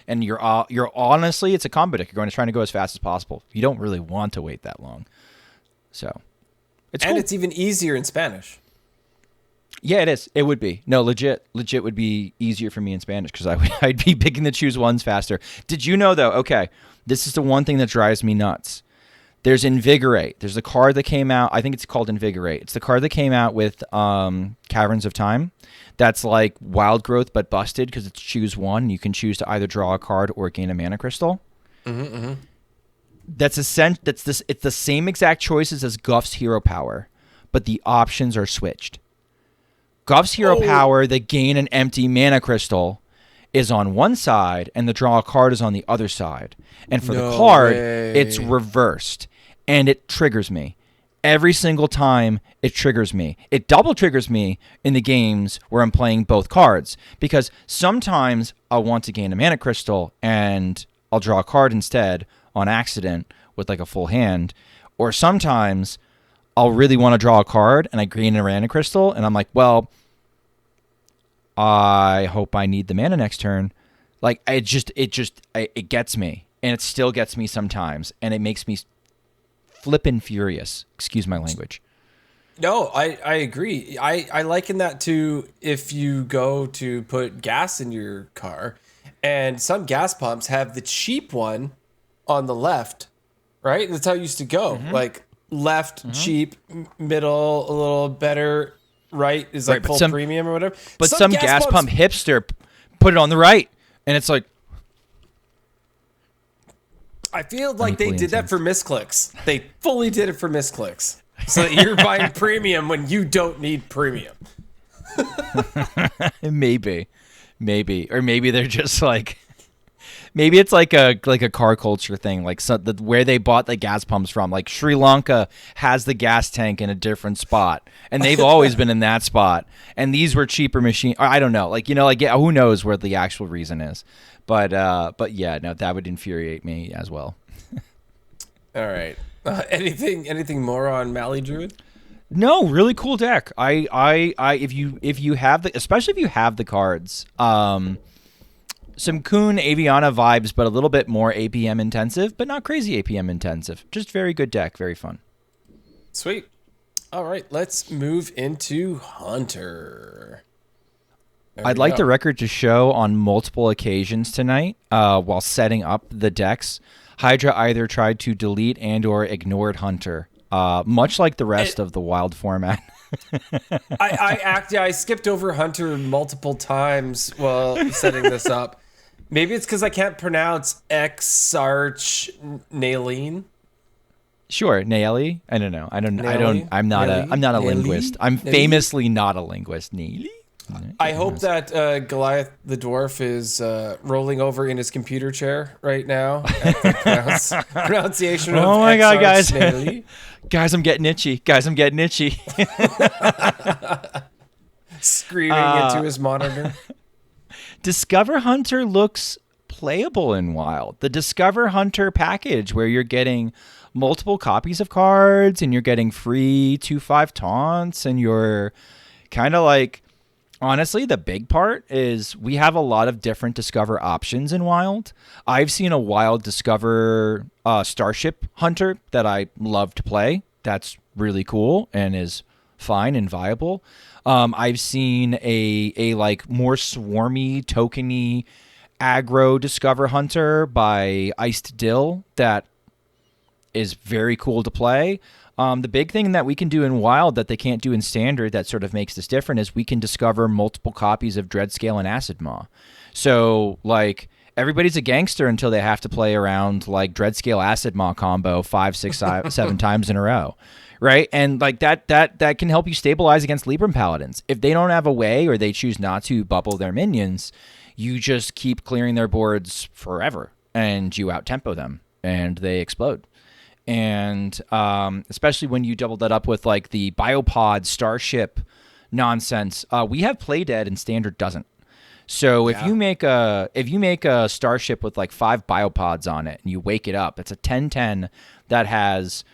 And you're honestly, it's a combo deck. You're going to try to go as fast as possible. You don't really want to wait that long. So it's cool. It's even easier in Spanish. Yeah, it is. It would be. No, legit would be easier for me in Spanish because I'd be picking the choose ones faster. Did you know, though? Okay, this is the one thing that drives me nuts. There's Invigorate. There's a card that came out. I think it's called Invigorate. It's the card that came out with Caverns of Time. That's like Wild Growth but busted because it's choose one. You can choose to either draw a card or gain a mana crystal. Mm-hmm. It's the same exact choices as Guff's Hero Power, but the options are switched. Guff's Hero Power, they gain an empty mana crystal, is on one side and the draw a card is on the other side. And for No the card, way. it's reversed. And it triggers me. Every single time it triggers me. It double triggers me in the games where I'm playing both cards. Because sometimes I'll want to gain a mana crystal and I'll draw a card instead on accident with like a full hand. Or sometimes I'll really want to draw a card and I gain a mana crystal and I'm like, well, I hope I need the mana next turn. Like it gets me, and it still gets me sometimes, and it makes me flippin' furious. Excuse my language. No, I agree. I liken that to if you go to put gas in your car, and some gas pumps have the cheap one on the left, right? That's how it used to go. Like left, cheap, middle, a little better. Right is like full premium or whatever. But some gas pump hipster put it on the right, and it's like. I feel like they did that for misclicks. They fully did it for misclicks, so that you're buying premium when you don't need premium. Maybe, or maybe they're just like. Maybe it's like a car culture thing, like where they bought the gas pumps from. Like Sri Lanka has the gas tank in a different spot, and they've always been in that spot. And these were cheaper machines. I don't know, who knows where the actual reason is? But yeah, no, that would infuriate me as well. All right, anything more on Mali Druid? No, really cool deck. If you have especially if you have the cards. Some Kuhn Aviana vibes, but a little bit more APM intensive, but not crazy APM intensive. Just very good deck, very fun. Sweet. All right, let's move into Hunter. I'd like the record to show on multiple occasions tonight, while setting up the decks, Hydra either tried to delete and or ignored Hunter, much like the rest of the Wild format. I skipped over Hunter multiple times while setting this up. Maybe it's because I can't pronounce Exarch Naline. Sure, Naeli. I don't know. I'm not a linguist. I'm famously not a linguist. Naeli. I hope that Goliath the dwarf is rolling over in his computer chair right now at the pronunciation of oh my god, guys! Naeli. Guys, I'm getting itchy. Screaming into his monitor. Discover Hunter looks playable in Wild. The Discover Hunter package, where you're getting multiple copies of cards and you're getting free 2/5 taunts, and you're kind of like, honestly, the big part is we have a lot of different Discover options in Wild. I've seen a Wild Discover Starship Hunter that I love to play. That's really cool and is fine and viable. I've seen a like more swarmy, tokeny, aggro Discover Hunter by Iced Dill that is very cool to play. The big thing that we can do in Wild that they can't do in Standard that sort of makes this different is we can discover multiple copies of Dreadscale and Acid Maw. So, like, everybody's a gangster until they have to play around, like, Dreadscale Acid Maw combo 5, 6, 7 times in a row. Right? And like that can help you stabilize against Libram Paladins. If they don't have a way or they choose not to bubble their minions, you just keep clearing their boards forever and you out-tempo them and they explode. And especially when you double that up with like the Biopod Starship nonsense, we have Play Dead and Standard doesn't. So if you make a Starship with like 5 Biopods on it and you wake it up, it's a 10/10 that has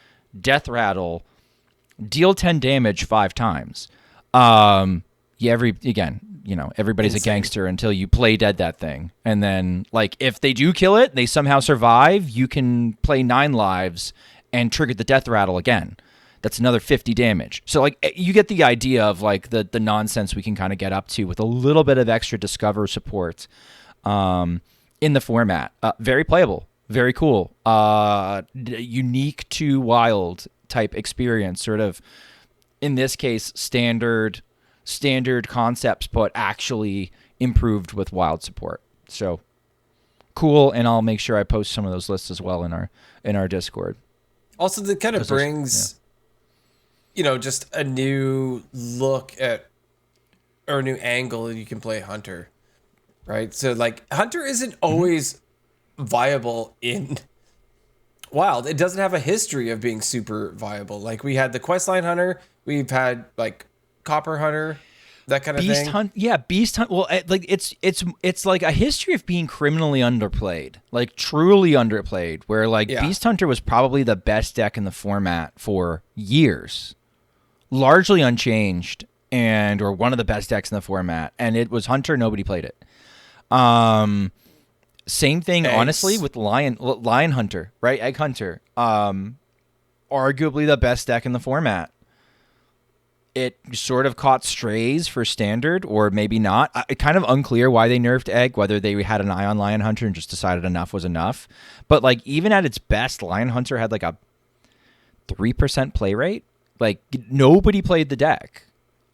Death Rattle, deal 10 damage 5 times. Everybody's a gangster until you play dead that thing. And then, like, if they do kill it, they somehow survive, you can play 9 lives and trigger the Death Rattle again. That's another 50 damage. So, like, you get the idea of, like, the nonsense we can kind of get up to with a little bit of extra Discover support in the format. Very playable. Very cool. Unique to Wild type experience, sort of, in this case, standard concepts, but actually improved with Wild support. So cool, and I'll make sure I post some of those lists as well in our Discord. Also, that kind of brings, just a new look at, or a new angle you can play Hunter. right? So like Hunter isn't always viable in Wild. It doesn't have a history of being super viable. Like we had the Questline Hunter, we've had like Copper Hunter, that kind of Beast thing. Hunt, yeah, Beast Hunt. Well, like it's like a history of being criminally underplayed, like truly underplayed. Where like Yeah. Beast Hunter was probably the best deck in the format for years, largely unchanged, and or one of the best decks in the format. And it was Hunter. Nobody played it. Same thing, Eggs. honestly, with Lion Hunter, right? Egg Hunter, arguably the best deck in the format. It sort of caught strays for standard, or maybe not. It's kind of unclear why they nerfed Egg, whether they had an eye on Lion Hunter and just decided enough was enough. But like even at its best, Lion Hunter had like a 3% play rate. Like nobody played the deck.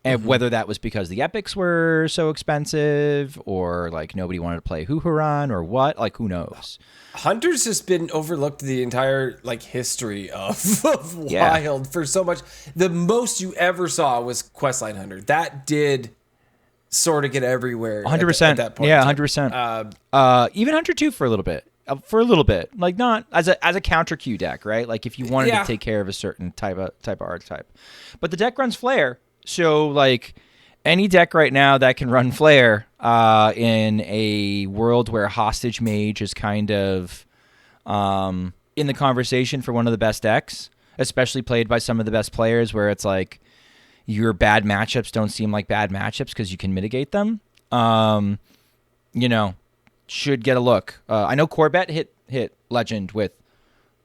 And whether that was because the epics were so expensive, or like nobody wanted to play Hooharan, or what, like who knows? Hunter's just been overlooked the entire like history of Yeah. Wild for so much. The most you ever saw was Questline Hunter. That did sort of get everywhere. 100%. At that point. Yeah, 100%. Even Hunter 2 for a little bit. Like not as a counter Q deck, right? Like if you wanted Yeah. to take care of a certain type of archetype. But the deck runs Flare, so like any deck right now that can run Flare in a world where Hostage Mage is kind of in the conversation for one of the best decks, especially played by some of the best players, where it's like your bad matchups don't seem like bad matchups because you can mitigate them. You know, should get a look. I know Corbett hit Legend with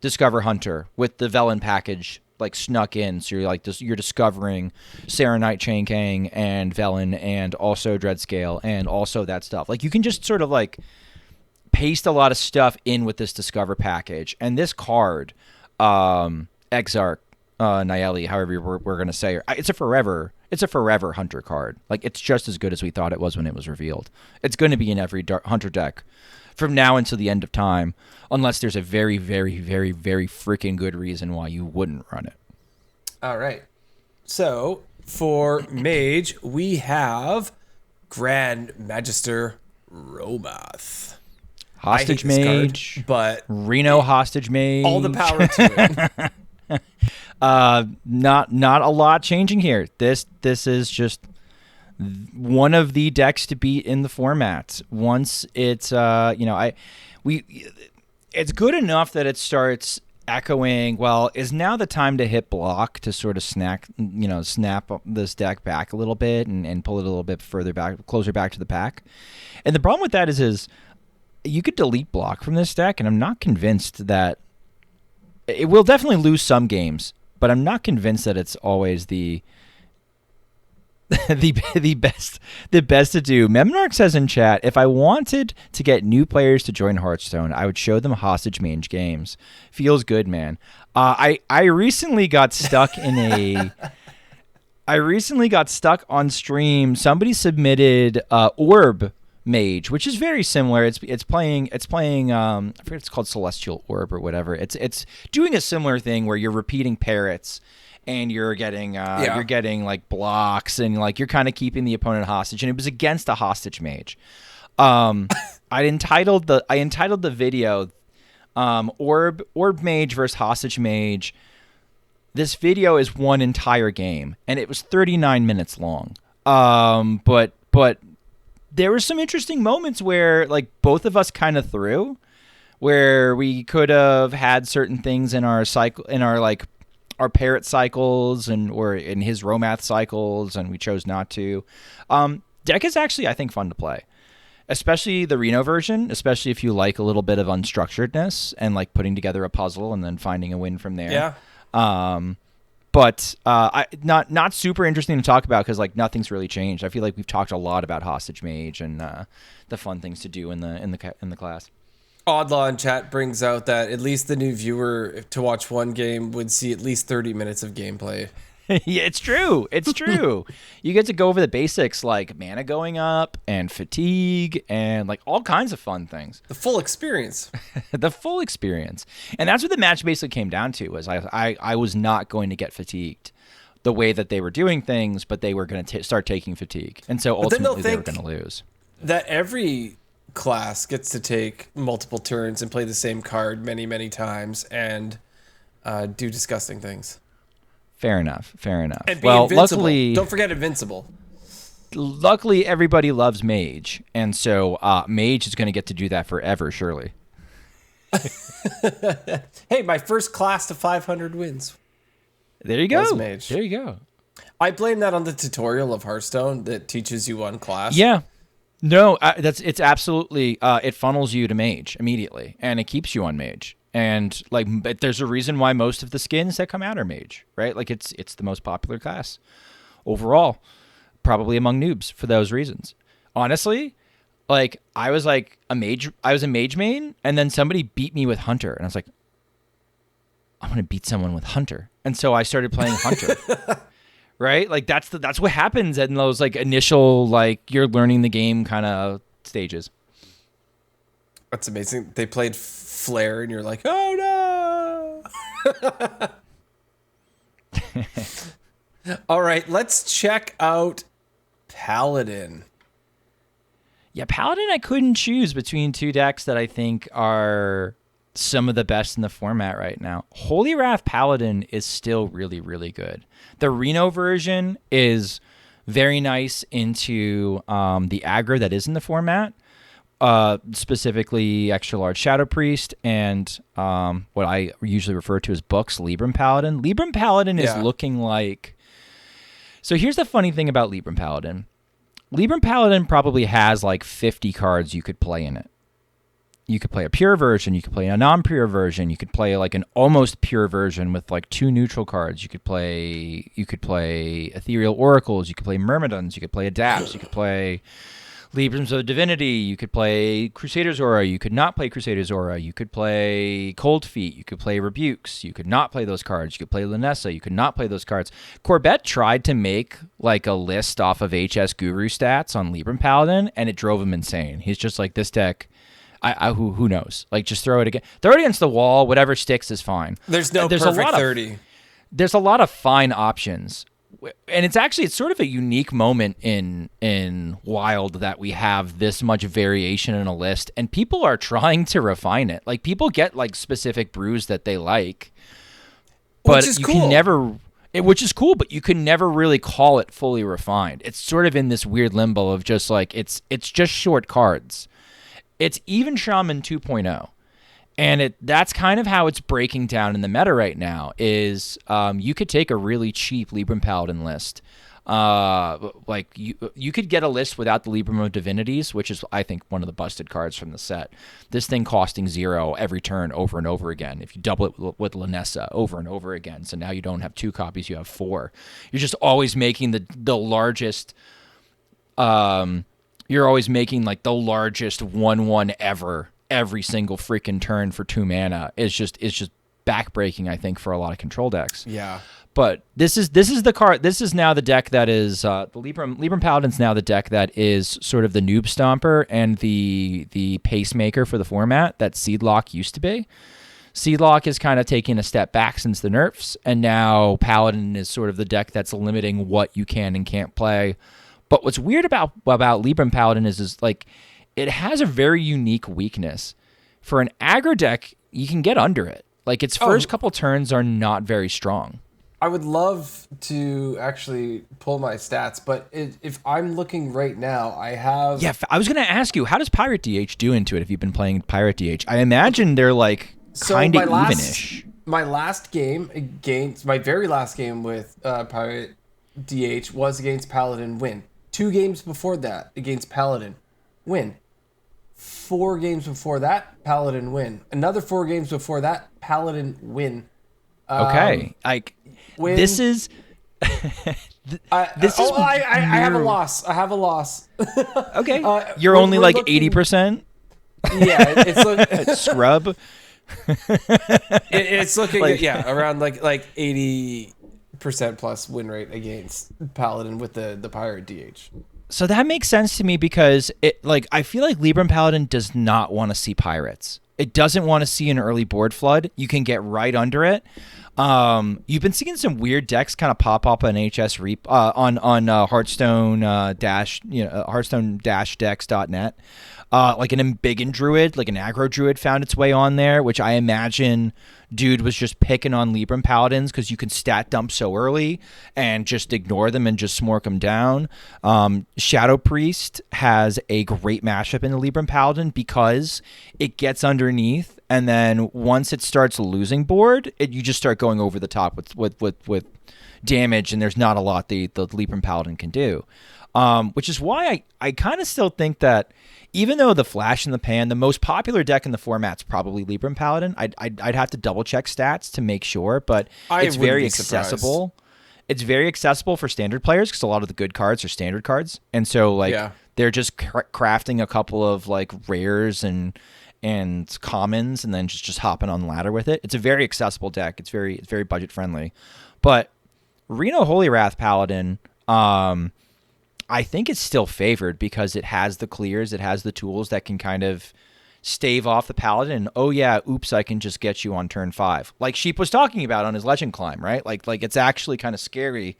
Discover Hunter with the Velen package, like snuck in. So you're like you're discovering Serenite, Chain Gang, and Velen, and also Dreadscale, and also that stuff. Like you can just sort of like paste a lot of stuff in with this Discover package. And this card, Exarch, Nayeli, however we're gonna say, it's a forever Hunter card. Like it's just as good as we thought it was when it was revealed. It's going to be in every Hunter deck from now until the end of time, unless there's a very, very, very, very freaking good reason why you wouldn't run it. All right. So for Mage, we have Grand Magister Romath. Hostage I hate this Mage, card, but Reno Hostage Mage. all the power to it. Not a lot changing here. This is just one of the decks to beat in the format. Once it's it's good enough that it starts echoing, well, is now the time to hit block to sort of snap this deck back a little bit and pull it a little bit further back, closer back to the pack. And the problem with that is you could delete block from this deck, and I'm not convinced that it will definitely lose some games, but I'm not convinced that it's always the best to do. Memnarch says in chat, if I wanted to get new players to join Hearthstone, I would show them Hostage Mage games. Feels good, man. I recently got stuck on stream. Somebody submitted Orb Mage, which is very similar. It's playing I forget, it's called Celestial Orb or whatever. It's doing a similar thing where you're repeating parrots and you're getting like blocks, and like you're kind of keeping the opponent hostage, and it was against a Hostage Mage. I entitled the video Orb Mage versus Hostage Mage. This video is one entire game, and it was 39 minutes long. But there were some interesting moments where like both of us kind of threw, where we could have had certain things in our cycle, in our like our parrot cycles or in his Romath cycles, and we chose not to. Deck is actually, I think, fun to play, especially the Reno version, especially if you like a little bit of unstructuredness and like putting together a puzzle and then finding a win from there. Yeah. But not super interesting to talk about because like nothing's really changed. I feel like we've talked a lot about Hostage Mage and the fun things to do in the class. Oddlaw in chat brings out that at least the new viewer to watch one game would see at least 30 minutes of gameplay. Yeah, it's true. It's true. You get to go over the basics like mana going up and fatigue and like all kinds of fun things. The full experience. The full experience. And that's what the match basically came down to, was I was not going to get fatigued the way that they were doing things, but they were going to start taking fatigue. And so ultimately they were going to lose. that every class gets to take multiple turns and play the same card many, many times and do disgusting things. Fair enough. And be Well, invincible. luckily, Don't forget invincible. everybody loves Mage, and so Mage is going to get to do that forever, surely. Hey, my first class to 500 wins. There you go. Was Mage. There you go. I blame that on the tutorial of Hearthstone that teaches you one class. Yeah. No, it's absolutely it funnels you to Mage immediately, and it keeps you on Mage. And like, but there's a reason why most of the skins that come out are Mage, right? Like it's the most popular class overall, probably among noobs for those reasons. Honestly, like I was a mage main, and then somebody beat me with Hunter, and I was like, I'm gonna beat someone with Hunter, and so I started playing Hunter. Right? Like that's what happens in those like initial like you're learning the game kind of stages. That's amazing. They played Flare and you're like, "Oh no." All right, let's check out Paladin. Yeah, Paladin I couldn't choose between two decks that I think are some of the best in the format right now. Holy Wrath Paladin is still really, really good. The Reno version is very nice into the aggro that is in the format, specifically Extra Large Shadow Priest and what I usually refer to as books, Libram Paladin. Libram Paladin is looking like... So here's the funny thing about Libram Paladin. Libram Paladin probably has like 50 cards you could play in it. You could play a pure version, you could play a non-pure version, you could play like an almost pure version with like 2 neutral cards. You could play Ethereal Oracles, you could play Myrmidons, you could play Adapts, you could play Librams of Divinity, you could play Crusader's Aura, you could not play Crusader's Aura, you could play Cold Feet, you could play Rebukes, you could not play those cards, you could play Lunessa, you could not play those cards. Corbett tried to make like a list off of HS Guru stats on Libram Paladin, and it drove him insane. He's just like, this deck... who knows? Like, just throw it against the wall. Whatever sticks is fine. There's no perfect 30. There's a lot of fine options, and it's sort of a unique moment in Wild that we have this much variation in a list, and people are trying to refine it. Like, people get like specific brews that they like, but Which is you cool. can never. Which is cool, but you can never really call it fully refined. It's sort of in this weird limbo of just like it's just short cards. It's even Shaman 2.0, and that's kind of how it's breaking down in the meta right now. Is you could take a really cheap Libram Paladin list, like you could get a list without the Libram of Divinities, which is I think one of the busted cards from the set. This thing costing 0 every turn over and over again. If you double it with Lunessa over and over again, so now you don't have 2 copies, you have 4. You're just always making the largest. You're always making like the largest 1/1 ever every single freaking turn for 2 mana. It's just backbreaking, I think, for a lot of control decks. Yeah. But this is the card. This is now the deck that is the Libram Paladin's now the deck that is sort of the noob stomper and the pacemaker for the format that Seedlock used to be. Seedlock is kind of taking a step back since the nerfs, and now Paladin is sort of the deck that's limiting what you can and can't play. But what's weird about Libram Paladin is like it has a very unique weakness. For an aggro deck, you can get under it. Like its first couple turns are not very strong. I would love to actually pull my stats, but if I'm looking right now, I have... Yeah, I was going to ask you, how does Pirate DH do into it if you've been playing Pirate DH? I imagine they're like kind of even-ish. My very last game with Pirate DH was against Paladin, win. 2 games before that against Paladin, win. 4 games before that, Paladin, win. Another 4 games before that, Paladin, win. Okay, this is this is. I have a loss. I have a loss. Okay, you're only like 80%. Yeah, it's scrub. It's looking around like 80% plus win rate against Paladin with the Pirate DH. So that makes sense to me because I feel like Libram Paladin does not want to see pirates. It doesn't want to see an early board flood. You can get right under it. You've been seeing some weird decks kind of pop up on on Hearthstone Hearthstone-decks.net. Like an Embiggen Druid, like an aggro Druid found its way on there, which I imagine dude was just picking on Libram Paladins because you can stat dump so early and just ignore them and just smork them down. Shadow Priest has a great mashup in the Libram Paladin because it gets underneath, and then once it starts losing board, you just start going over the top with damage, and there's not a lot the Libram Paladin can do. Which is why I kind of still think that even though the flash in the pan, the most popular deck in the format's probably Libram Paladin. I'd have to double check stats to make sure, but it's very accessible. It's very accessible for standard players because a lot of the good cards are standard cards, and so they're just crafting a couple of like rares and commons, and then just hopping on the ladder with it. It's a very accessible deck. It's very budget friendly, but Reno Holy Wrath Paladin. I think it's still favored because it has the clears, it has the tools that can kind of stave off the Paladin. And, oh yeah, oops, I can just get you on turn 5. Like Sheep was talking about on his Legend Climb, right? Like it's actually kind of scary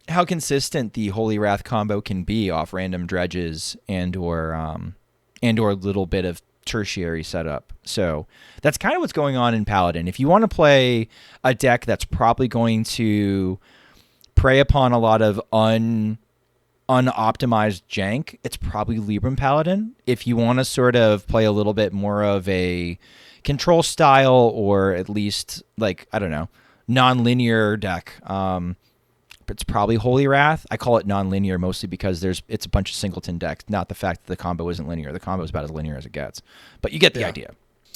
how consistent the Holy Wrath combo can be off random dredges and or a little bit of tertiary setup. So that's kind of what's going on in Paladin. If you want to play a deck that's probably going to prey upon a lot of unoptimized jank, it's probably Libram Paladin. If you want to sort of play a little bit more of a control style, or at least like, I don't know, non-linear deck, it's probably Holy Wrath. I call it non-linear mostly because it's a bunch of singleton decks, not the fact that the combo isn't linear. The combo is about as linear as it gets. But you get the idea.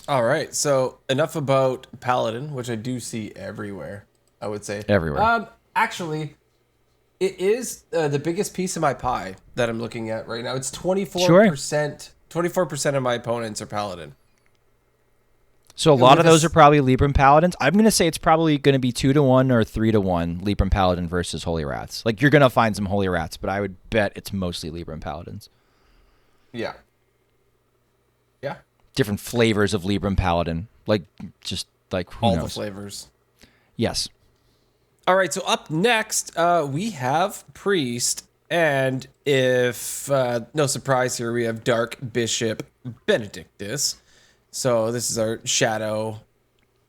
All right, so enough about Paladin, which I do see everywhere, I would say. Everywhere. Actually, it is the biggest piece of my pie that I'm looking at right now. It's 24%. Sure. 24% of my opponents are Paladin. So a lot of those are probably Libram Paladins. I'm going to say it's probably going to be 2-1 or 3-1 Libram Paladin versus Holy Wraths. Like, you're going to find some Holy Wraths, but I would bet it's mostly Libram Paladins. Yeah. Yeah. Different flavors of Libram Paladin. Like, just like, who all knows? The flavors. Yes. All right, so up next, we have Priest, and if, no surprise here, we have Dark Bishop Benedictus. So this is our Shadow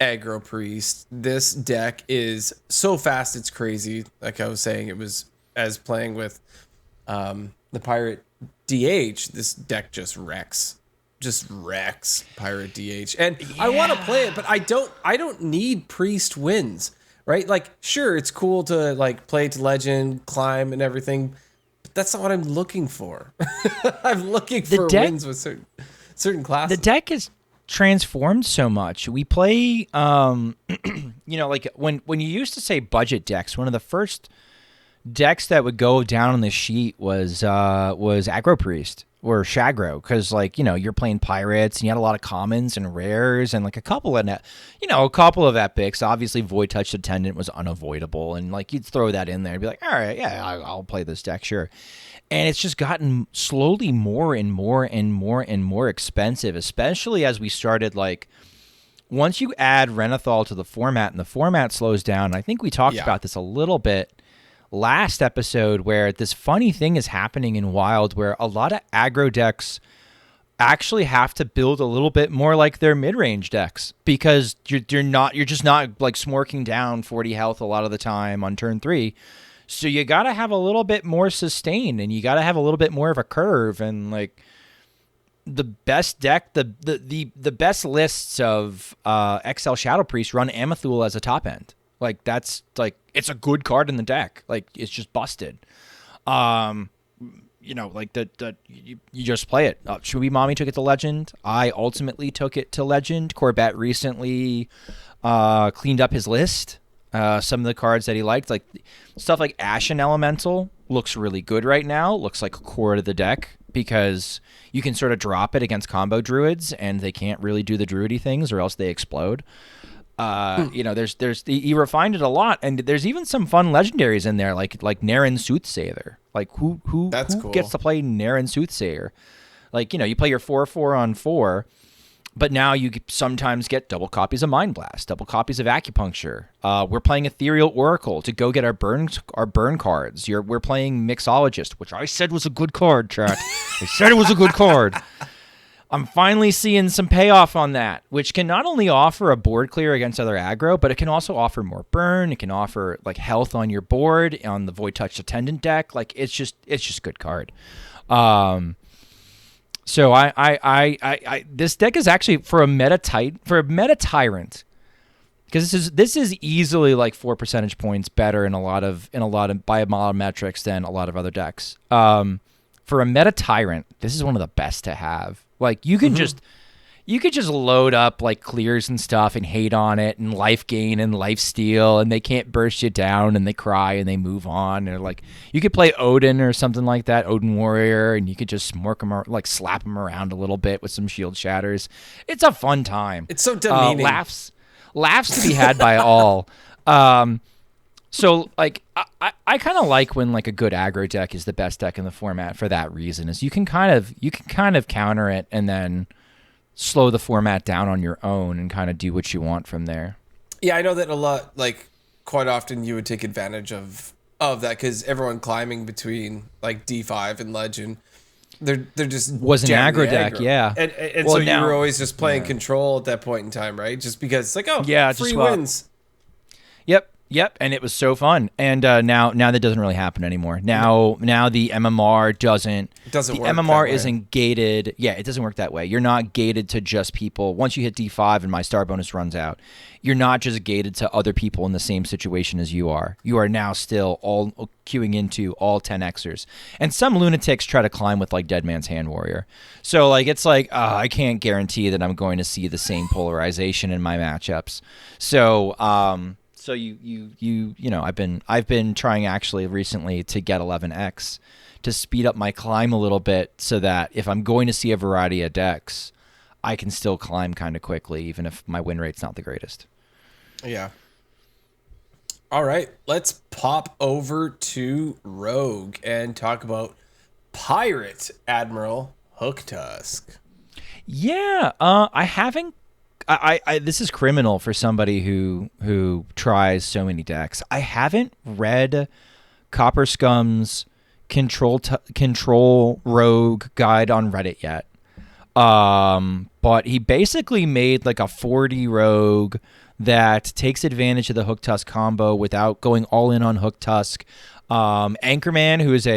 aggro Priest. This deck is so fast, it's crazy. Like I was saying, it was as playing with the Pirate DH, this deck just wrecks Pirate DH. And I want to play it, but I don't need Priest wins. Right? Like, sure, it's cool to like play to Legend, climb, and everything, but that's not what I'm looking for. I'm looking for wins with certain classes. The deck is transformed so much. We play, like when you used to say budget decks, one of the first decks that would go down on the sheet was Aggro Priest or Shagro, because you're playing pirates and you had a lot of commons and rares and like a couple of epics. Obviously, Void Touch Attendant was unavoidable, and like you'd throw that in there and be like, all right, yeah, I'll play this deck, sure. And it's just gotten slowly more and more and more and more expensive, especially as we started like once you add Renathal to the format and the format slows down. I think we talked about this a little bit last episode, where this funny thing is happening in Wild where a lot of aggro decks actually have to build a little bit more like their mid-range decks, because you're just not like smorking down 40 health a lot of the time on turn 3. So you got to have a little bit more sustain, and you got to have a little bit more of a curve. And like the best deck, the best lists of XL Shadow Priest run Amathul as a top end. Like that's like, it's a good card in the deck. Like it's just busted. Like you just play it. Shubi Mommy took it to Legend. I ultimately took it to Legend. Corbett recently cleaned up his list. Some of the cards that he liked, like stuff like Ashen Elemental, looks really good right now. Looks like a core to the deck because you can sort of drop it against combo druids and they can't really do the druidy things or else they explode. He refined it a lot, and there's even some fun legendaries in there, like Naren Soothsayer. Like who cool. Gets to play Naren Soothsayer? Like, you play your 4/4 on 4, But now you sometimes get double copies of Mind Blast, double copies of Acupuncture. We're playing Ethereal Oracle to go get our burn cards. We're playing Mixologist, which I said was a good card, chat. I said it was a good card. I'm finally seeing some payoff on that, which can not only offer a board clear against other aggro, but it can also offer more burn. It can offer like health on your board on the Void Touch Attendant deck. Like it's just a good card. So I this deck is actually for a meta tyrant, because this is easily like 4 percentage points better in a lot of by a lot of metrics than a lot of other decks. For a meta tyrant, this is one of the best to have. Like you could just load up like clears and stuff and hate on it and life gain and life steal, and they can't burst you down and they cry and they move on. Or like you could play Odin or something like that, Odin Warrior, and you could just smork them, like slap them around a little bit with some shield shatters. It's a fun time. It's so demeaning. Laughs to be had by all. So like I kind of like when like a good aggro deck is the best deck in the format for that reason, is you can kind of counter it and then slow the format down on your own and kind of do what you want from there. Yeah, I know that a lot, like quite often you would take advantage of that, because everyone climbing between like D5 and Legend, they're just was an aggro deck, yeah. And well, so you were always just playing control at that point in time, right? Just because it's like, oh, yeah, free wins. Yep, and it was so fun. And now that doesn't really happen anymore. Now the MMR doesn't work. The MMR isn't gated. Yeah, it doesn't work that way. You're not gated to just people. Once you hit D5 and my star bonus runs out, you're not just gated to other people in the same situation as you are. You are now still all queuing into all 10Xers. And some lunatics try to climb with like Dead Man's Hand Warrior. So like it's like I can't guarantee that I'm going to see the same polarization in my matchups. So So you know, I've been trying actually recently to get 11X to speed up my climb a little bit, so that if I'm going to see a variety of decks, I can still climb kind of quickly, even if my win rate's not the greatest. Yeah. All right, let's pop over to Rogue and talk about Pirate Admiral Hooktusk. Yeah, I haven't. I this is criminal for somebody who tries so many decks. I haven't read Copper Scum's control rogue guide on Reddit yet. But he basically made like a 40 rogue that takes advantage of the Hooktusk combo without going all in on Hooktusk. Anchorman, who's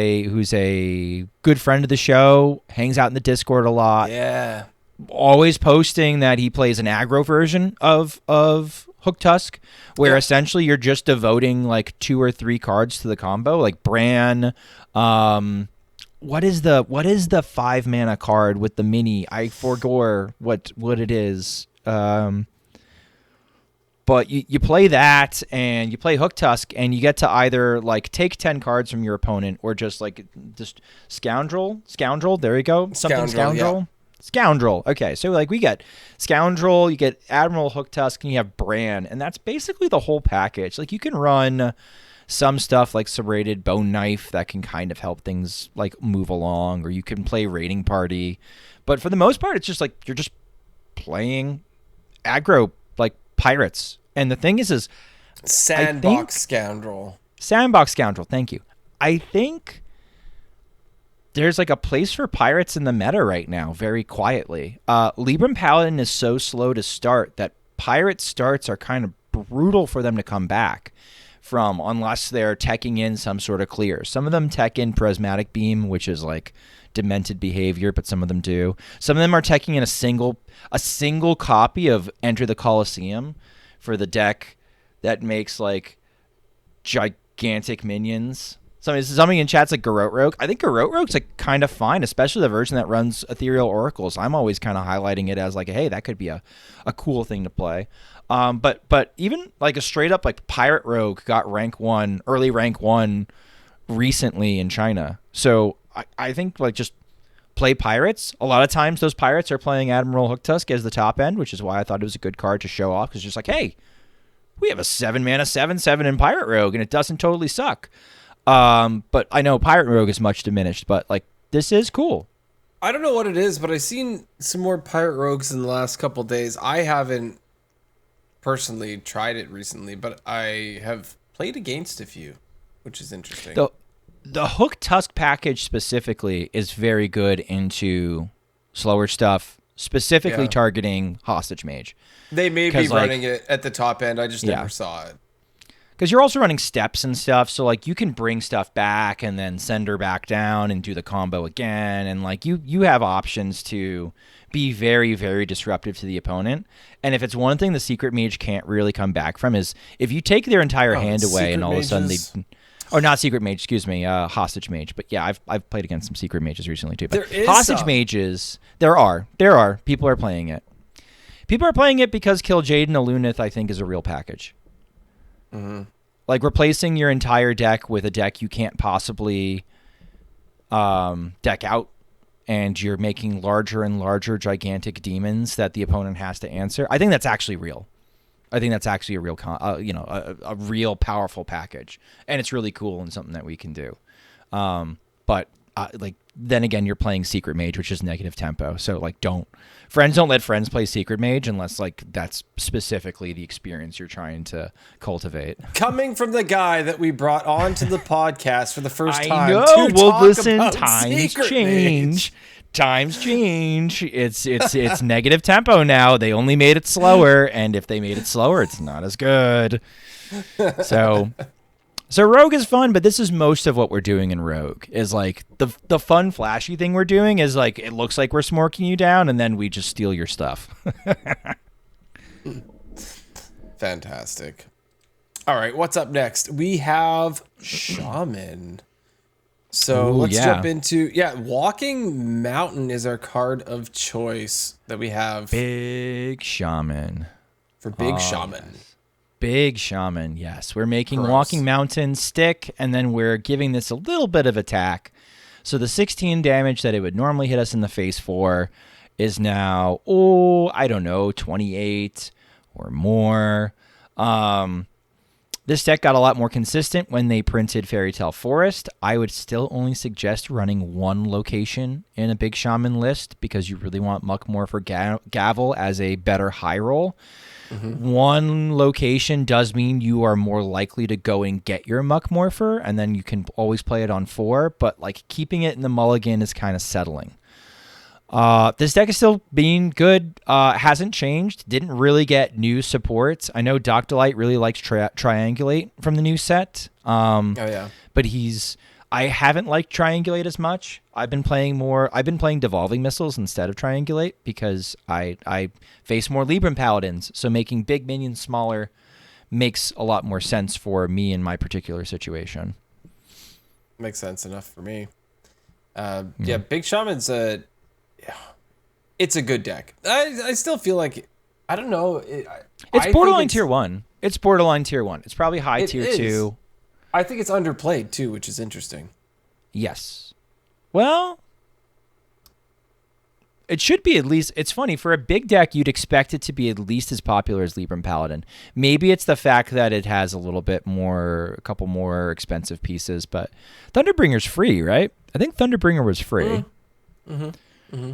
a good friend of the show, hangs out in the Discord a lot. Yeah. Always posting that he plays an aggro version of Hooktusk, where essentially you're just devoting like 2 or 3 cards to the combo, like Bran. What is the 5 mana card with the mini? I forgot what it is. But you play that and you play Hooktusk, and you get to either like take 10 cards from your opponent, or just scoundrel. There you go. Scoundrel. Yeah. Scoundrel. Okay, so like we get Scoundrel, you get Admiral Hooktusk, and you have Bran, and that's basically the whole package. Like you can run some stuff like Serrated Bone Knife that can kind of help things like move along, or you can play Raiding Party, but for the most part, it's just like you're just playing aggro like pirates. And the thing is Sandbox Scoundrel. Sandbox Scoundrel. Thank you. I think there's like a place for pirates in the meta right now, very quietly. Libram Paladin is so slow to start that pirate starts are kind of brutal for them to come back from, unless they're teching in some sort of clear. Some of them tech in Prismatic Beam, which is like demented behavior, but some of them do. Some of them are teching in a single copy of Enter the Colosseum for the deck that makes like gigantic minions. Something in chat's like Garrote Rogue. I think Garrote Rogue's like kind of fine, especially the version that runs Ethereal Oracles. I'm always kind of highlighting it as like, hey, that could be a cool thing to play. But even like a straight up like Pirate Rogue got early rank 1 recently in China. So I think like just play pirates. A lot of times those pirates are playing Admiral Hooktusk as the top end, which is why I thought it was a good card to show off, because it's just like, hey, we have a 7 mana 7/7 in Pirate Rogue, and it doesn't totally suck. But I know Pirate Rogue is much diminished, but like this is cool. I don't know what it is, but I've seen some more Pirate Rogues in the last couple days. I haven't personally tried it recently, but I have played against a few, which is interesting. The Hook Tusk package specifically is very good into slower stuff, specifically targeting Hostage Mage. They may be running it at the top end. I just never saw it. Because you're also running steps and stuff, so like you can bring stuff back and then send her back down and do the combo again, and like you have options to be very, very disruptive to the opponent. And if it's one thing the Secret Mage can't really come back from is if you take their entire hand away and all of a sudden not Secret Mage, excuse me, Hostage Mage. But yeah, I've played against some Secret Mages recently too. But Hostage Mages, there are people are playing it. People are playing it because Kill Jaden Alunith, I think, is a real package. Mm-hmm. Like replacing your entire deck with a deck you can't possibly deck out, and you're making larger and larger gigantic demons that the opponent has to answer. I think that's actually real. I think that's actually a real, a real powerful package, and it's really cool and something that we can do. But then again, you're playing Secret Mage, which is negative tempo. So like, don't let friends play Secret Mage unless like that's specifically the experience you're trying to cultivate. Coming from the guy that we brought onto the podcast for the first time. I know. Well, listen, times change. Times change. It's negative tempo now. They only made it slower, and if they made it slower, it's not as good. So Rogue is fun, but this is most of what we're doing in Rogue. Is like the fun, flashy thing we're doing is like it looks like we're smorking you down, and then we just steal your stuff. Fantastic. All right, what's up next? We have Shaman. So let's jump into Walking Mountain is our card of choice that we have. Big Shaman. For Big Shaman. Yes. Big Shaman, yes. We're making Walking Mountain stick, and then we're giving this a little bit of attack. So the 16 damage that it would normally hit us in the face for is now, 28 or more. This deck got a lot more consistent when they printed Fairy Tale Forest. I would still only suggest running one location in a Big Shaman list because you really want Muckmorpher Gavel as a better high roll. Mm-hmm. One location does mean you are more likely to go and get your Muckmorpher, and then you can always play it on 4, but like keeping it in the mulligan is kind of settling. This deck is still being good. Hasn't changed. Didn't really get new supports. I know Doctolite really likes Triangulate from the new set. But I haven't liked Triangulate as much. I've been playing Devolving Missiles instead of Triangulate because I face more Libram Paladins. So making big minions smaller makes a lot more sense for me in my particular situation. Makes sense enough for me. Big Shaman's it's a good deck. I still feel like, I don't know. It's borderline tier 1. It's borderline tier 1. It's probably high tier 2. I think it's underplayed too, which is interesting. Yes. Well, it should be at least. It's funny, for a big deck, you'd expect it to be at least as popular as Libram Paladin. Maybe it's the fact that it has a couple more expensive pieces, but Thunderbringer's free, right? I think Thunderbringer was free. Mm-hmm. Mm-hmm.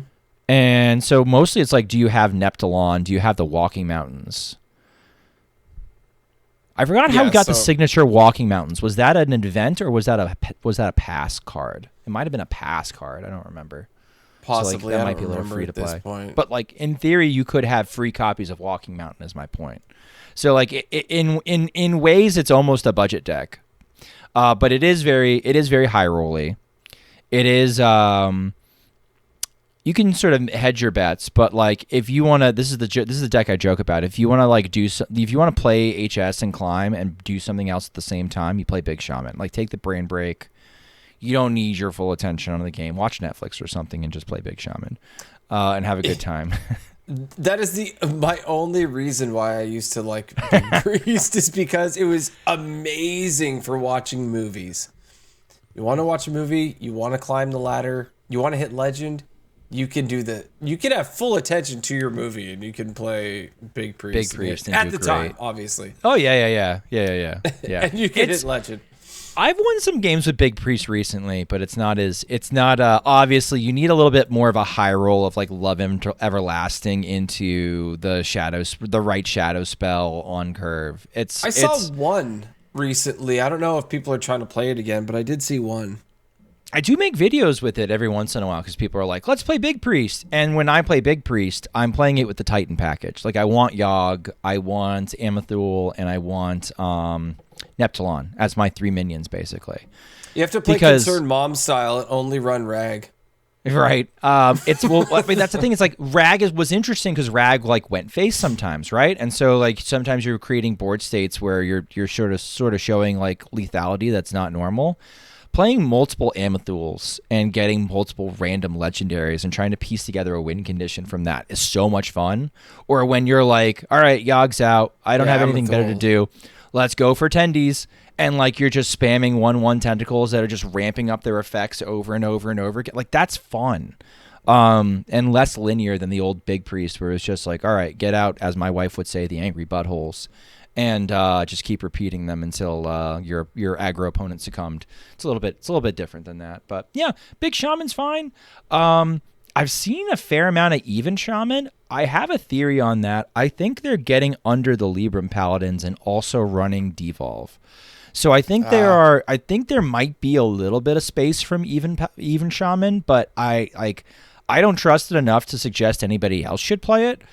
And so mostly it's like, do you have Neptulon? Do you have the Walking Mountains? I forgot how we got the signature Walking Mountains. Was that an event or was that a pass card? It might have been a pass card. I don't remember. Possibly. So, that might be a little free to play. But like in theory, you could have free copies of Walking Mountain. Is my point. So like in ways, it's almost a budget deck, but it is very high rolly. It is. You can sort of hedge your bets, but like if you want to, this is the deck I joke about. If you want to if you want to play HS and climb and do something else at the same time, you play Big Shaman. Like take the brain break. You don't need your full attention on the game. Watch Netflix or something and just play Big Shaman, and have a good time. That is my only reason why I used to like Big Priest is because it was amazing for watching movies. You want to watch a movie, you want to climb the ladder, you want to hit legend. You can have full attention to your movie, and you can play Big Priest. Big Priest at the time, obviously. Oh yeah. And you can hit legend. I've won some games with Big Priest recently, but it's not obviously you need a little bit more of a high roll of like Love Everlasting into the right shadow spell on curve. I saw one recently. I don't know if people are trying to play it again, but I did see one. I do make videos with it every once in a while because people are like, let's play Big Priest. And when I play Big Priest, I'm playing it with the Titan package. Like I want Yogg, I want Amathul, and I want Neptulon as my 3 minions, basically. You have to play Concerned Mom style and only run Rag. Right. I mean, that's the thing. It's like Rag was interesting because Rag like went face sometimes, right? And so like sometimes you're creating board states where you're sort of showing like lethality that's not normal. Playing multiple Amathuls and getting multiple random legendaries and trying to piece together a win condition from that is so much fun. Or when you're like, all right, Yogg's out. I don't have anything better to do. Let's go for Tendies. And like you're just spamming 1/1 tentacles that are just ramping up their effects over and over and over again. Like that's fun. And less linear than the old Big Priest where it's just like, all right, get out, as my wife would say, the angry buttholes. And just keep repeating them until your aggro opponent succumbed. It's a little bit different than that, but yeah, Big Shaman's fine. I've seen a fair amount of Even Shaman. I have a theory on that. I think they're getting under the Libram Paladins and also running Devolve. So I think there might be a little bit of space from Even Shaman, but I don't trust it enough to suggest anybody else should play it.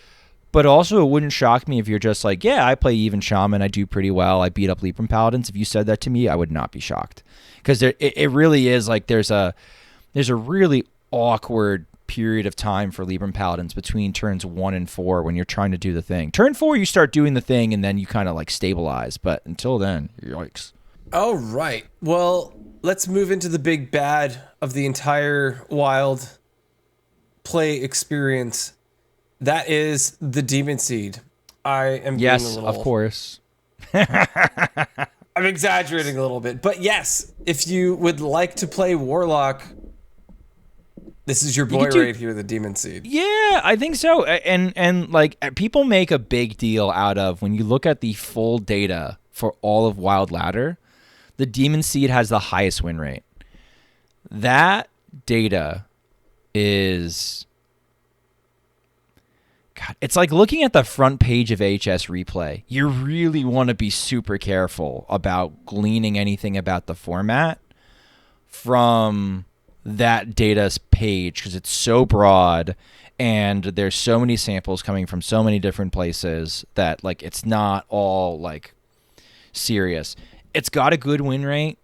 But also, it wouldn't shock me if you're just like, yeah, I play Even Shaman. I do pretty well. I beat up Libram Paladins. If you said that to me, I would not be shocked. Because it really is like there's a really awkward period of time for Libram Paladins between turns 1 and 4 when you're trying to do the thing. Turn 4, you start doing the thing, and then you kind of like stabilize. But until then, yikes. All right. Well, let's move into the big bad of the entire Wild play experience. That is the Demon Seed. I am being a little... of course. I'm exaggerating a little bit, but yes, if you would like to play Warlock, this is your boy right here, the Demon Seed. Yeah, I think so. And like people make a big deal out of when you look at the full data for all of Wild Ladder, the Demon Seed has the highest win rate. That data is... God, it's like looking at the front page of HS Replay. You really want to be super careful about gleaning anything about the format from that data's page because it's so broad and there's so many samples coming from so many different places that like it's not all like serious. It's got a good win rate.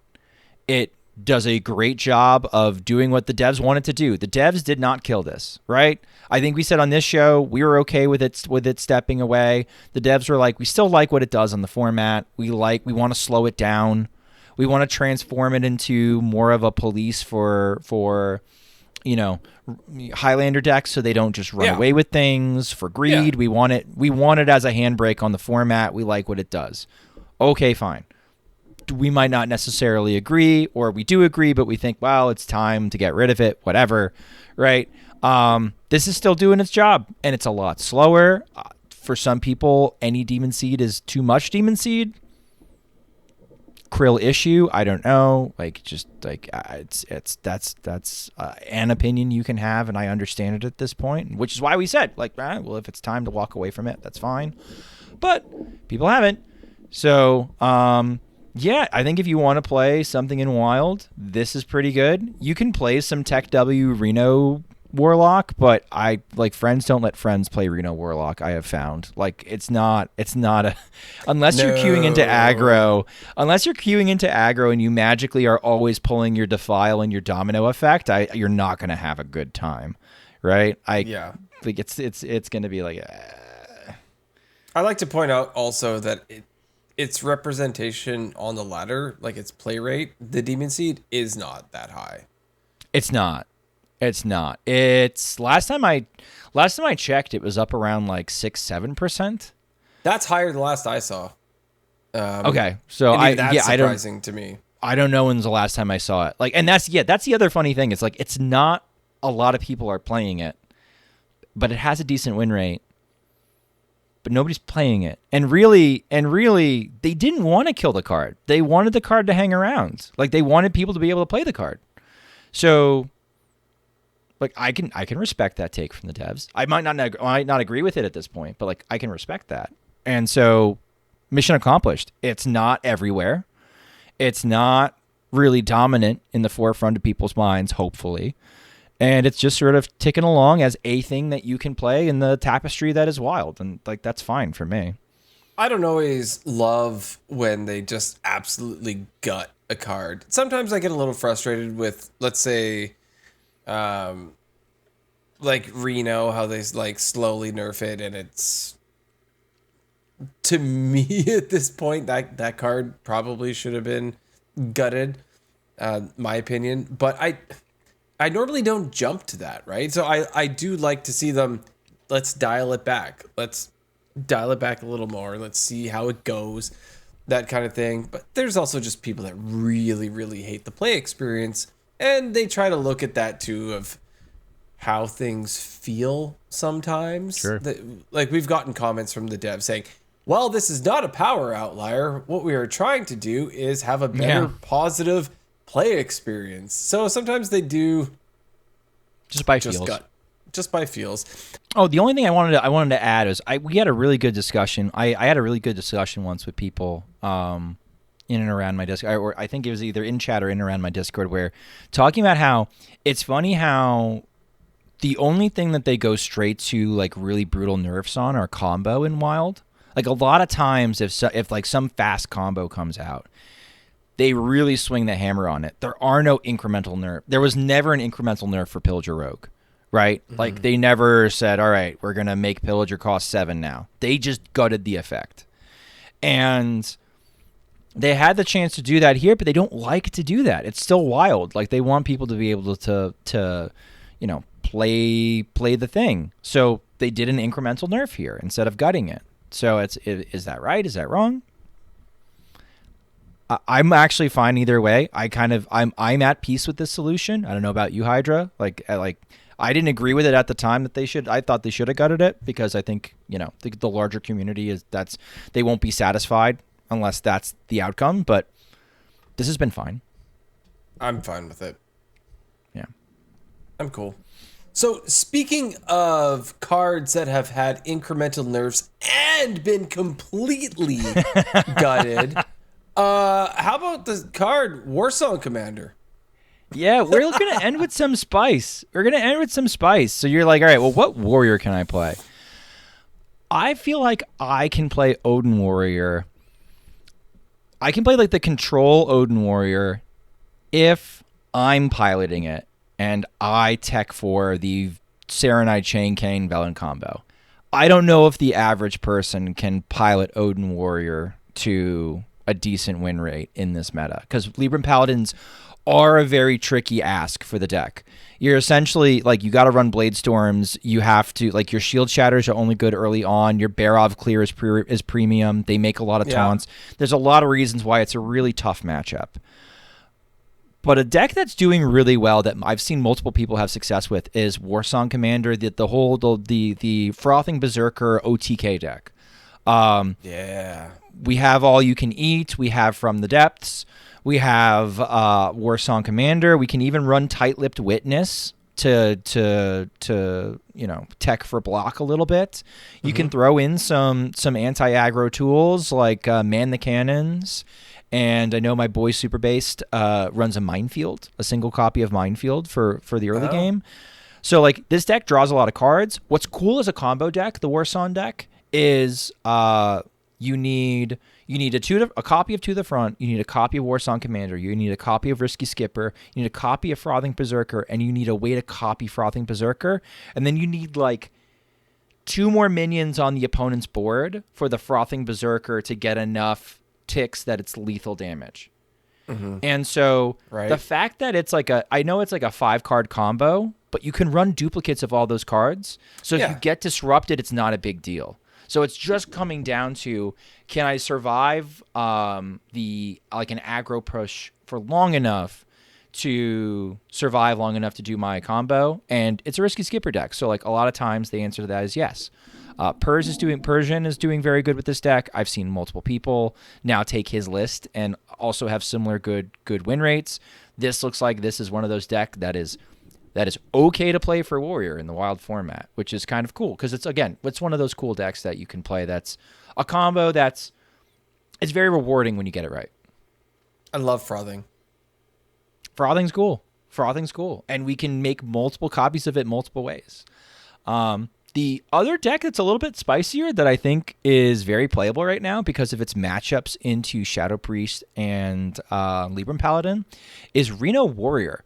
It does a great job of doing what the devs wanted to do. The devs did not kill this, right? I think we said on this show we were okay with it stepping away. The devs were like, we still like what it does on the format. We want to slow it down. We want to transform it into more of a police for Highlander decks so they don't just run away with things for greed. We want it as a handbrake on the format. We like what it does. Okay, fine. We might not necessarily agree, or we do agree, but we think, well, it's time to get rid of it, whatever, right? This is still doing its job, and it's a lot slower. For some people, any Demon Seed is too much Demon Seed. Krill issue, I don't know. Like, just like that's an opinion you can have, and I understand it at this point, which is why we said, like, well, if it's time to walk away from it, that's fine. But people haven't, so yeah, I think if you want to play something in Wild, this is pretty good. You can play some Tech W Reno Warlock, but I like friends don't let friends play Reno Warlock. I have found like it's not a unless you're queuing into aggro, and you magically are always pulling your Defile and your Domino effect. You're not gonna have a good time, right? Like it's gonna be like. I like to point out also that its representation on the ladder, like its play rate, the Demon Seed is not that high. It's not. It's last time I checked, it was up around like 6-7%. That's higher than the last I saw. Okay, so that's surprising to me. I don't know when's the last time I saw it. Like, and that's the other funny thing. It's like it's not a lot of people are playing it, but it has a decent win rate. but nobody's playing it. And really, they didn't want to kill the card. They wanted the card to hang around. Like, they wanted people to be able to play the card. So, like, I can respect that take from the devs. I might not agree with it at this point, but like, I can respect that. And so, mission accomplished. It's not everywhere. It's not really dominant in the forefront of people's minds, hopefully. And it's just sort of ticking along as a thing that you can play in the tapestry that is wild. And like, that's fine for me. I don't always love when they just absolutely gut a card. Sometimes I get a little frustrated with, let's say, like Reno, how they like slowly nerf it, and it's, to me at this point, that card probably should have been gutted, my opinion. But I normally don't jump to that, right? So I do like to see them, let's dial it back. Let's dial it back a little more. Let's see how it goes, that kind of thing. But there's also just people that really, really hate the play experience, and they try to look at that too, of how things feel sometimes. Sure. Like, we've gotten comments from the devs saying, well, this is not a power outlier. What we are trying to do is have a better, positive play experience. So sometimes they do just by feels. Just by feels. Oh, the only thing I wanted to add is we had a really good discussion. I had a really good discussion once with people in and around my Discord, or I think it was either in chat or in and around my Discord, where talking about how it's funny how the only thing that they go straight to like really brutal nerfs on are combo in Wild. Like, a lot of times if like some fast combo comes out, they really swing the hammer on it. There are no incremental nerf. There was never an incremental nerf for Pillager Rogue, right? Mm-hmm. Like, they never said, all right, we're going to make Pillager cost 7 now. They just gutted the effect. And they had the chance to do that here, but they don't like to do that. It's still Wild. Like, they want people to be able to you know, play the thing. So they did an incremental nerf here instead of gutting it. So is that right? Is that wrong? I'm actually fine either way. I'm at peace with this solution. I don't know about you, Hydra. I didn't agree with it at the time that they should. I thought they should have gutted it, because I think, you know, the larger community they won't be satisfied unless that's the outcome. But this has been fine. I'm fine with it. Yeah, I'm cool. So, speaking of cards that have had incremental nerfs and been completely gutted, how about the card Warsong Commander? Yeah, we're going to end with some spice. So you're like, all right, well, what warrior can I play? I feel like I can play Odin Warrior. I can play like the control Odin Warrior if I'm piloting it and I tech for the Serenite Chain Cane Velen combo. I don't know if the average person can pilot Odin Warrior to a decent win rate in this meta, because Libram Paladins are a very tricky ask for the deck. You're essentially, like, you got to run Blade Storms. You have to, like, your Shield Shatters are only good early on. Your Barov Clear is premium. They make a lot of taunts. There's a lot of reasons why it's a really tough matchup. But a deck that's doing really well that I've seen multiple people have success with is Warsong Commander, the Frothing Berserker OTK deck. We have All You Can Eat. We have From the Depths. We have Warsong Commander. We can even run Tight-Lipped Witness to you know, tech for block a little bit. You can throw in some anti-aggro tools like Man the Cannons. And I know my boy Super Based runs a Minefield, a single copy of Minefield for the early game. So, like, this deck draws a lot of cards. What's cool as a combo deck, the Warsong deck, is you need a copy of To the Front, you need a copy of Warsong Commander, you need a copy of Risky Skipper, you need a copy of Frothing Berserker, and you need a way to copy Frothing Berserker. And then you need, like, 2 more minions on the opponent's board for the Frothing Berserker to get enough ticks that it's lethal damage. And so the fact that it's like I know it's like a 5-card combo, but you can run duplicates of all those cards. So if you get disrupted, it's not a big deal. So it's just coming down to, can I survive an aggro push for long enough to survive long enough to do my combo, and it's a risky skipper deck. So like a lot of times the answer to that is yes. Persian is doing very good with this deck. I've seen multiple people now take his list and also have similar good win rates. This looks like this is one of those decks that is okay to play for Warrior in the wild format, which is kind of cool because it's one of those cool decks that you can play. That's a combo it's very rewarding when you get it right. I love frothing. Frothing's cool. And we can make multiple copies of it multiple ways. The other deck that's a little bit spicier that I think is very playable right now because of its matchups into Shadow Priest and Libram Paladin is Reno Warrior.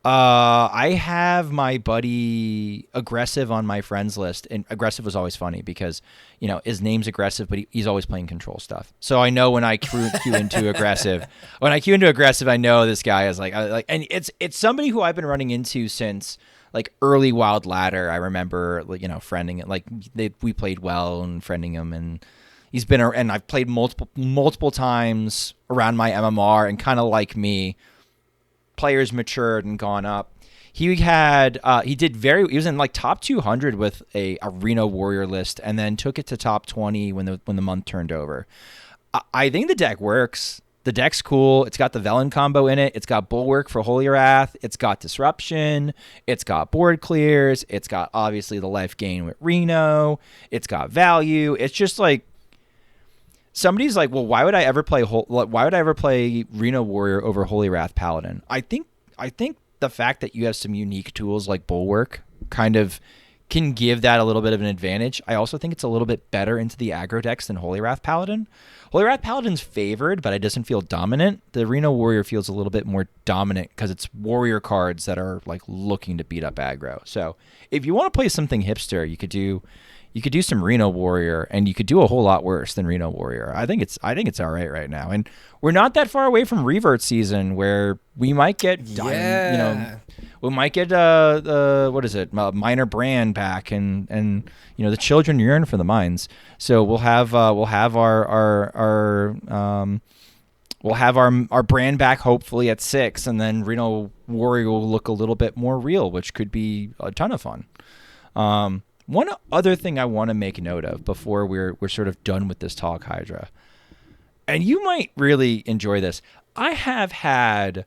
I have my buddy Aggressive on my friends list, and Aggressive was always funny because, his name's Aggressive, but he's always playing control stuff. So I know when I queue into Aggressive, I know this guy is like, and it's somebody who I've been running into since like early Wild Ladder. I remember, friending it. Like we played well and friending him, and he's been, and I've played multiple times around my MMR, and kind of like me, players matured and gone up. He was in like top 200 with a Reno Warrior list, and then took it to top 20 when the month turned over. I think the deck works. The deck's cool. It's got the Velen combo in it. It's got Bulwark for Holy Wrath. It's got Disruption. It's got board clears. It's got obviously the life gain with Reno. It's got value. It's just like somebody's like, well, why would I ever play Reno Warrior over Holy Wrath Paladin? I think the fact that you have some unique tools like Bulwark kind of can give that a little bit of an advantage. I also think it's a little bit better into the aggro decks than Holy Wrath Paladin. Holy Wrath Paladin's favored, but it doesn't feel dominant. The Reno Warrior feels a little bit more dominant because it's warrior cards that are like looking to beat up aggro. So if you want to play something hipster, you could do some Reno Warrior, and you could do a whole lot worse than Reno Warrior. I think it's all right now, and we're not that far away from revert season where we might get we might get Minor Brand back, and the children yearn for the mines. So we'll have our brand back hopefully at 6, and then Reno Warrior will look a little bit more real, which could be a ton of fun. One other thing I want to make note of before we're sort of done with this talk, Hydra, and you might really enjoy this. I have had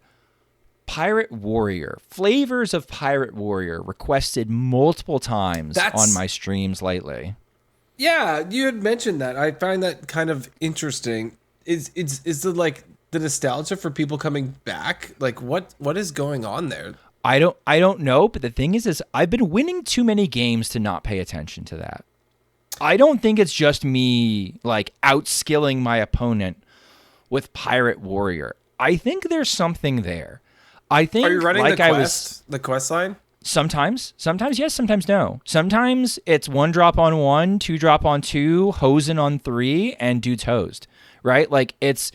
Pirate Warrior, flavors of Pirate Warrior requested multiple times on my streams lately. Yeah, you had mentioned that. I find that kind of interesting. Is the nostalgia for people coming back? Like what is going on there? I don't know, but the thing is I've been winning too many games to not pay attention to that. I don't think it's just me like outskilling my opponent with Pirate Warrior. I think there's something there. I think are you running the quest line? Sometimes yes, sometimes no. Sometimes it's 1 drop on 1, 2 drop on 2, Hosen on 3, and dude's hosed. Right? Like it's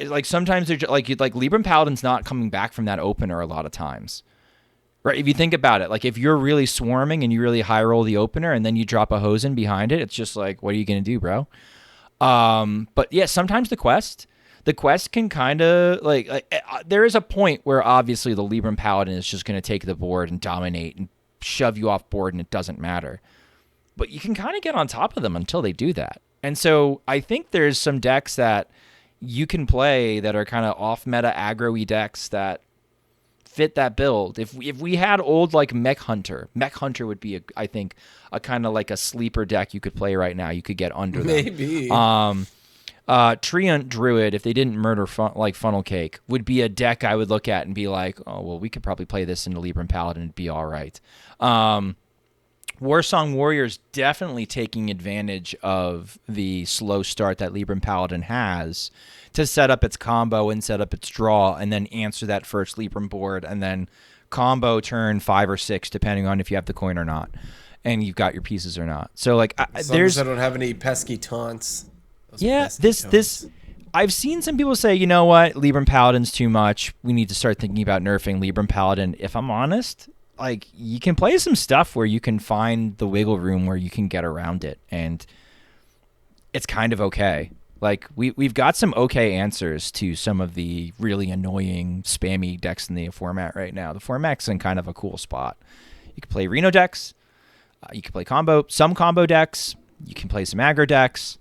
like sometimes they're like Libram Paladin's not coming back from that opener a lot of times. Right? If you think about it, like if you're really swarming and you really high roll the opener and then you drop a Hosen behind it, it's just like, what are you gonna do, bro? But yeah, sometimes the quest can kind of there is a point where obviously the Libram Paladin is just going to take the board and dominate and shove you off board, and it doesn't matter. But you can kind of get on top of them until they do that. And so I think there's some decks that you can play that are kind of off-meta aggro-y decks that fit that build. If we had old like Mech Hunter would be, I think, a kind of like a sleeper deck you could play right now. You could get under them. Maybe. Treant Druid, if they didn't murder Funnel Cake, would be a deck I would look at and be like, oh, well, we could probably play this into Libram Paladin and be all right. Warsong Warrior's definitely taking advantage of the slow start that Libram Paladin has to set up its combo and set up its draw and then answer that first Libram board and then combo turn 5 or 6, depending on if you have the coin or not and you've got your pieces or not. So like I don't have any pesky taunts. This I've seen some people say, you know what, Libram Paladin's too much. We need to start thinking about nerfing Libram Paladin. If I'm honest, like you can play some stuff where you can find the wiggle room where you can get around it, and it's kind of okay. Like we've got some okay answers to some of the really annoying spammy decks in the format right now. The format's in kind of a cool spot. You can play Reno decks. You can play some combo decks. You can play some aggro decks.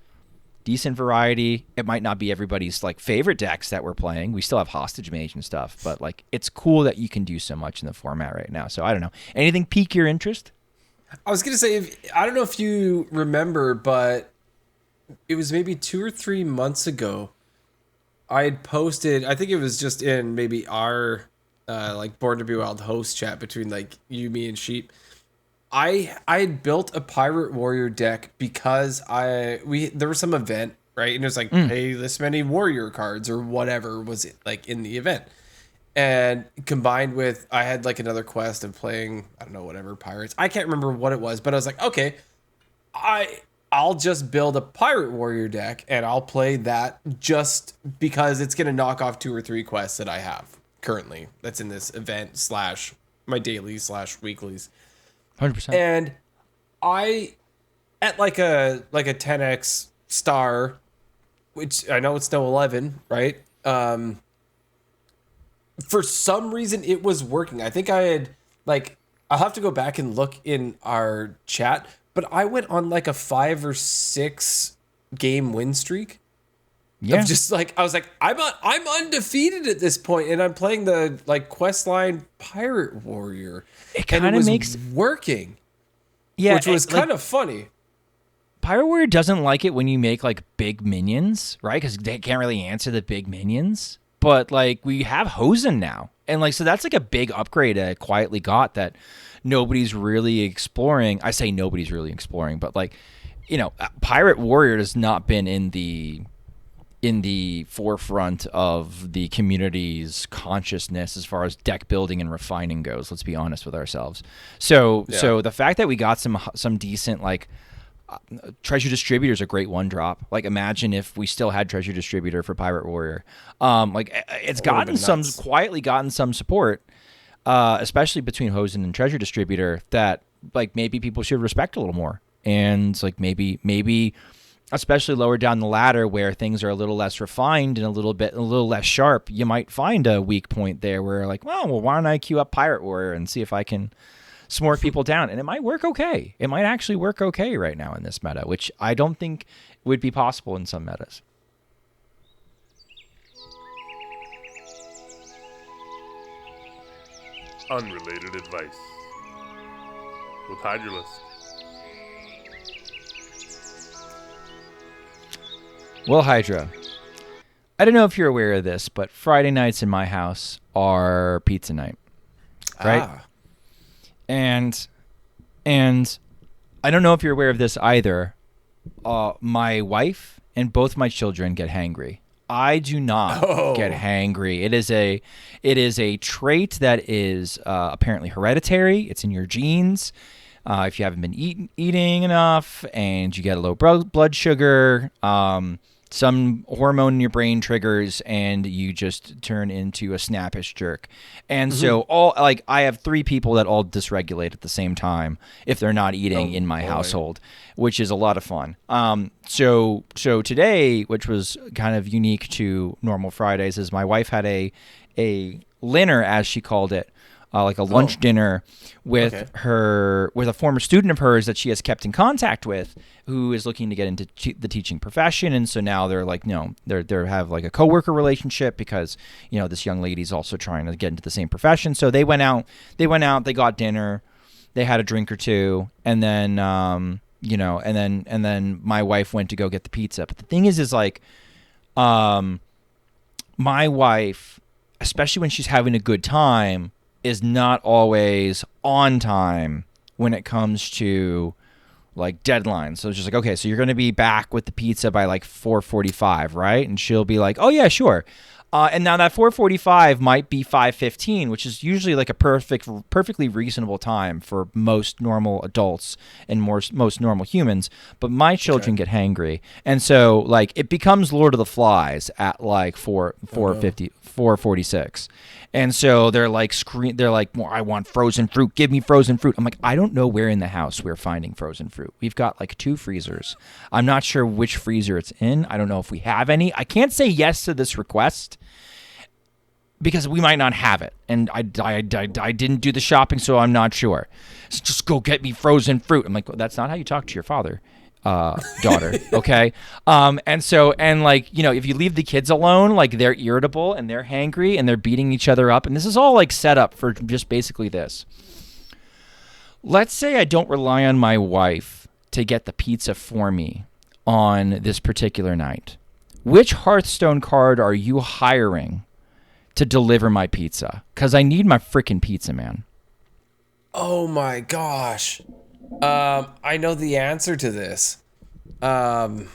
Decent variety. It might not be everybody's like favorite decks that we're playing. We still have Hostage Mage and stuff, but like it's cool that you can do so much in the format right now. So I don't know. Anything pique your interest? I was gonna say, I don't know if you remember, but it was maybe 2 or 3 months ago. I had posted. I think it was just in maybe our like Born to Be Wild host chat between like you, me, and Sheep. I had built a Pirate Warrior deck because there was some event, right? And it was like, pay this many warrior cards or whatever was like in the event. And combined with, I had like another quest of playing, I don't know, whatever pirates. I can't remember what it was, but I was like, okay, I'll just build a Pirate Warrior deck and I'll play that just because it's going to knock off 2 or 3 quests that I have currently. That's in this event / my dailies / weeklies. 100%. And I, at like a 10x star, which I know it's no 11, right? For some reason it was working. I think I had like, I'll have to go back and look in our chat, but I went on like a 5 or 6 game win streak. Yeah. Of just like, I was like, I'm undefeated at this point, and I'm playing the like questline Pirate Warrior. It kind of makes working. Yeah, which was kind of funny. Pirate Warrior doesn't like it when you make like big minions, right? Because they can't really answer the big minions. But like we have Hosen now, and like so that's like a big upgrade I quietly got that nobody's really exploring. I say nobody's really exploring, but like Pirate Warrior has not been in the forefront of the community's consciousness as far as deck building and refining goes. Let's be honest with ourselves. So the fact that we got some decent like Treasure Distributor is a great one drop. Like imagine if we still had Treasure Distributor for Pirate Warrior. Like it's quietly gotten some support, especially between Hosen and Treasure Distributor, that like maybe people should respect a little more. And like maybe especially lower down the ladder where things are a little less refined and a little less sharp, you might find a weak point there where like, well, why don't I queue up Pirate Warrior and see if I can smork people down? And it might work okay. It might actually work okay right now in this meta, which I don't think would be possible in some metas. Unrelated Advice with Hydralisk. Well, Hydra, I don't know if you're aware of this, but Friday nights in my house are pizza night, right? And I don't know if you're aware of this either. My wife and both my children get hangry. I do not get hangry. It is a trait that is apparently hereditary. It's in your genes. If you haven't been eating enough and you get a low blood sugar, some hormone in your brain triggers and you just turn into a snappish jerk. And so I have 3 people that all dysregulate at the same time if they're not eating in my household, which is a lot of fun. So today, which was kind of unique to normal Fridays, is my wife had a dinner, as she called it, like a lunch dinner with a former student of hers that she has kept in contact with, who is looking to get into the teaching profession. And so now they're like, they have like a coworker relationship because, this young lady's also trying to get into the same profession. So they went out, they got dinner, they had a drink or two, and then, and then my wife went to go get the pizza. But the thing is like, my wife, especially when she's having a good time, is not always on time when it comes to like deadlines. So it's just like, okay, so you're going to be back with the pizza by like 4:45, right? And she'll be like, oh yeah, sure. And now that 4:45 might be 5:15, which is usually like a perfectly reasonable time for most normal adults and most normal humans. But my children get hangry, and so like it becomes Lord of the Flies at like 4:46. And so they're like I want frozen fruit. Give me frozen fruit. I'm like, I don't know where in the house we're finding frozen fruit. We've got like 2 freezers. I'm not sure which freezer it's in. I don't know if we have any. I can't say yes to this request because we might not have it. And I didn't do the shopping, so I'm not sure. So just go get me frozen fruit. I'm like, well, that's not how you talk to your father. Daughter. Okay. And like, you know, if you leave the kids alone, like they're irritable and they're hangry and they're beating each other up. And this is all like set up for just basically this. Let's say I don't rely on my wife to get the pizza for me on this particular night. Which Hearthstone card are you hiring to deliver my pizza? Because I need my freaking pizza, man. Oh my gosh. I know the answer to this. Oh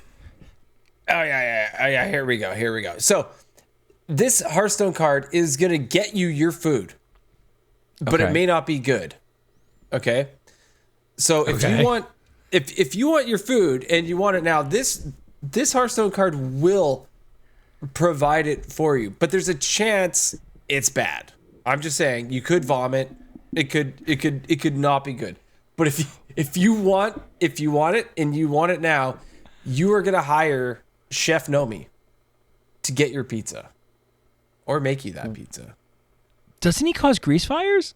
yeah. Here we go. So this Hearthstone card is gonna get you your food, but it may not be good. Okay. So if you want your food and you want it now, this Hearthstone card will provide it for you, but there's a chance it's bad. I'm just saying you could vomit. It could not be good. But if you want it and you want it now, you are gonna hire Chef Nomi to get your pizza or make you that pizza. Doesn't he cause grease fires?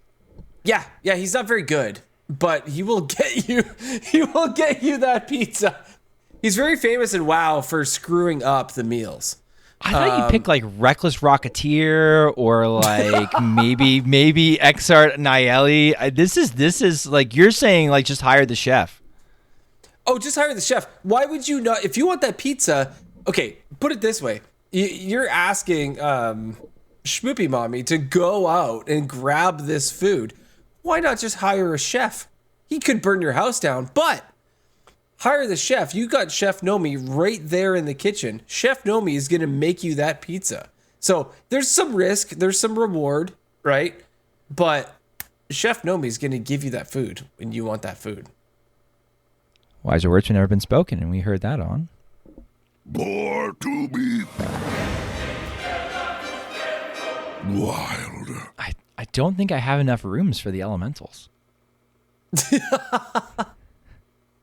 Yeah, he's not very good, but he will get you that pizza. He's very famous in WoW for screwing up the meals. I thought you'd pick like Reckless Rocketeer or like maybe Exart Nayeli. This is like you're saying like just hire the chef. Oh, just hire the chef. Why would you not? If you want that pizza, okay, put it this way. You're asking Schmoopy Mommy to go out and grab this food. Why not just hire a chef? He could burn your house down, but hire the chef. You got Chef Nomi right there in the kitchen. Chef Nomi is going to make you that pizza. So there's some risk, there's some reward, right? But Chef Nomi is going to give you that food when you want that food. Wiser words have never been spoken, and we heard that on More to be wild. I don't think I have enough rooms for the elementals.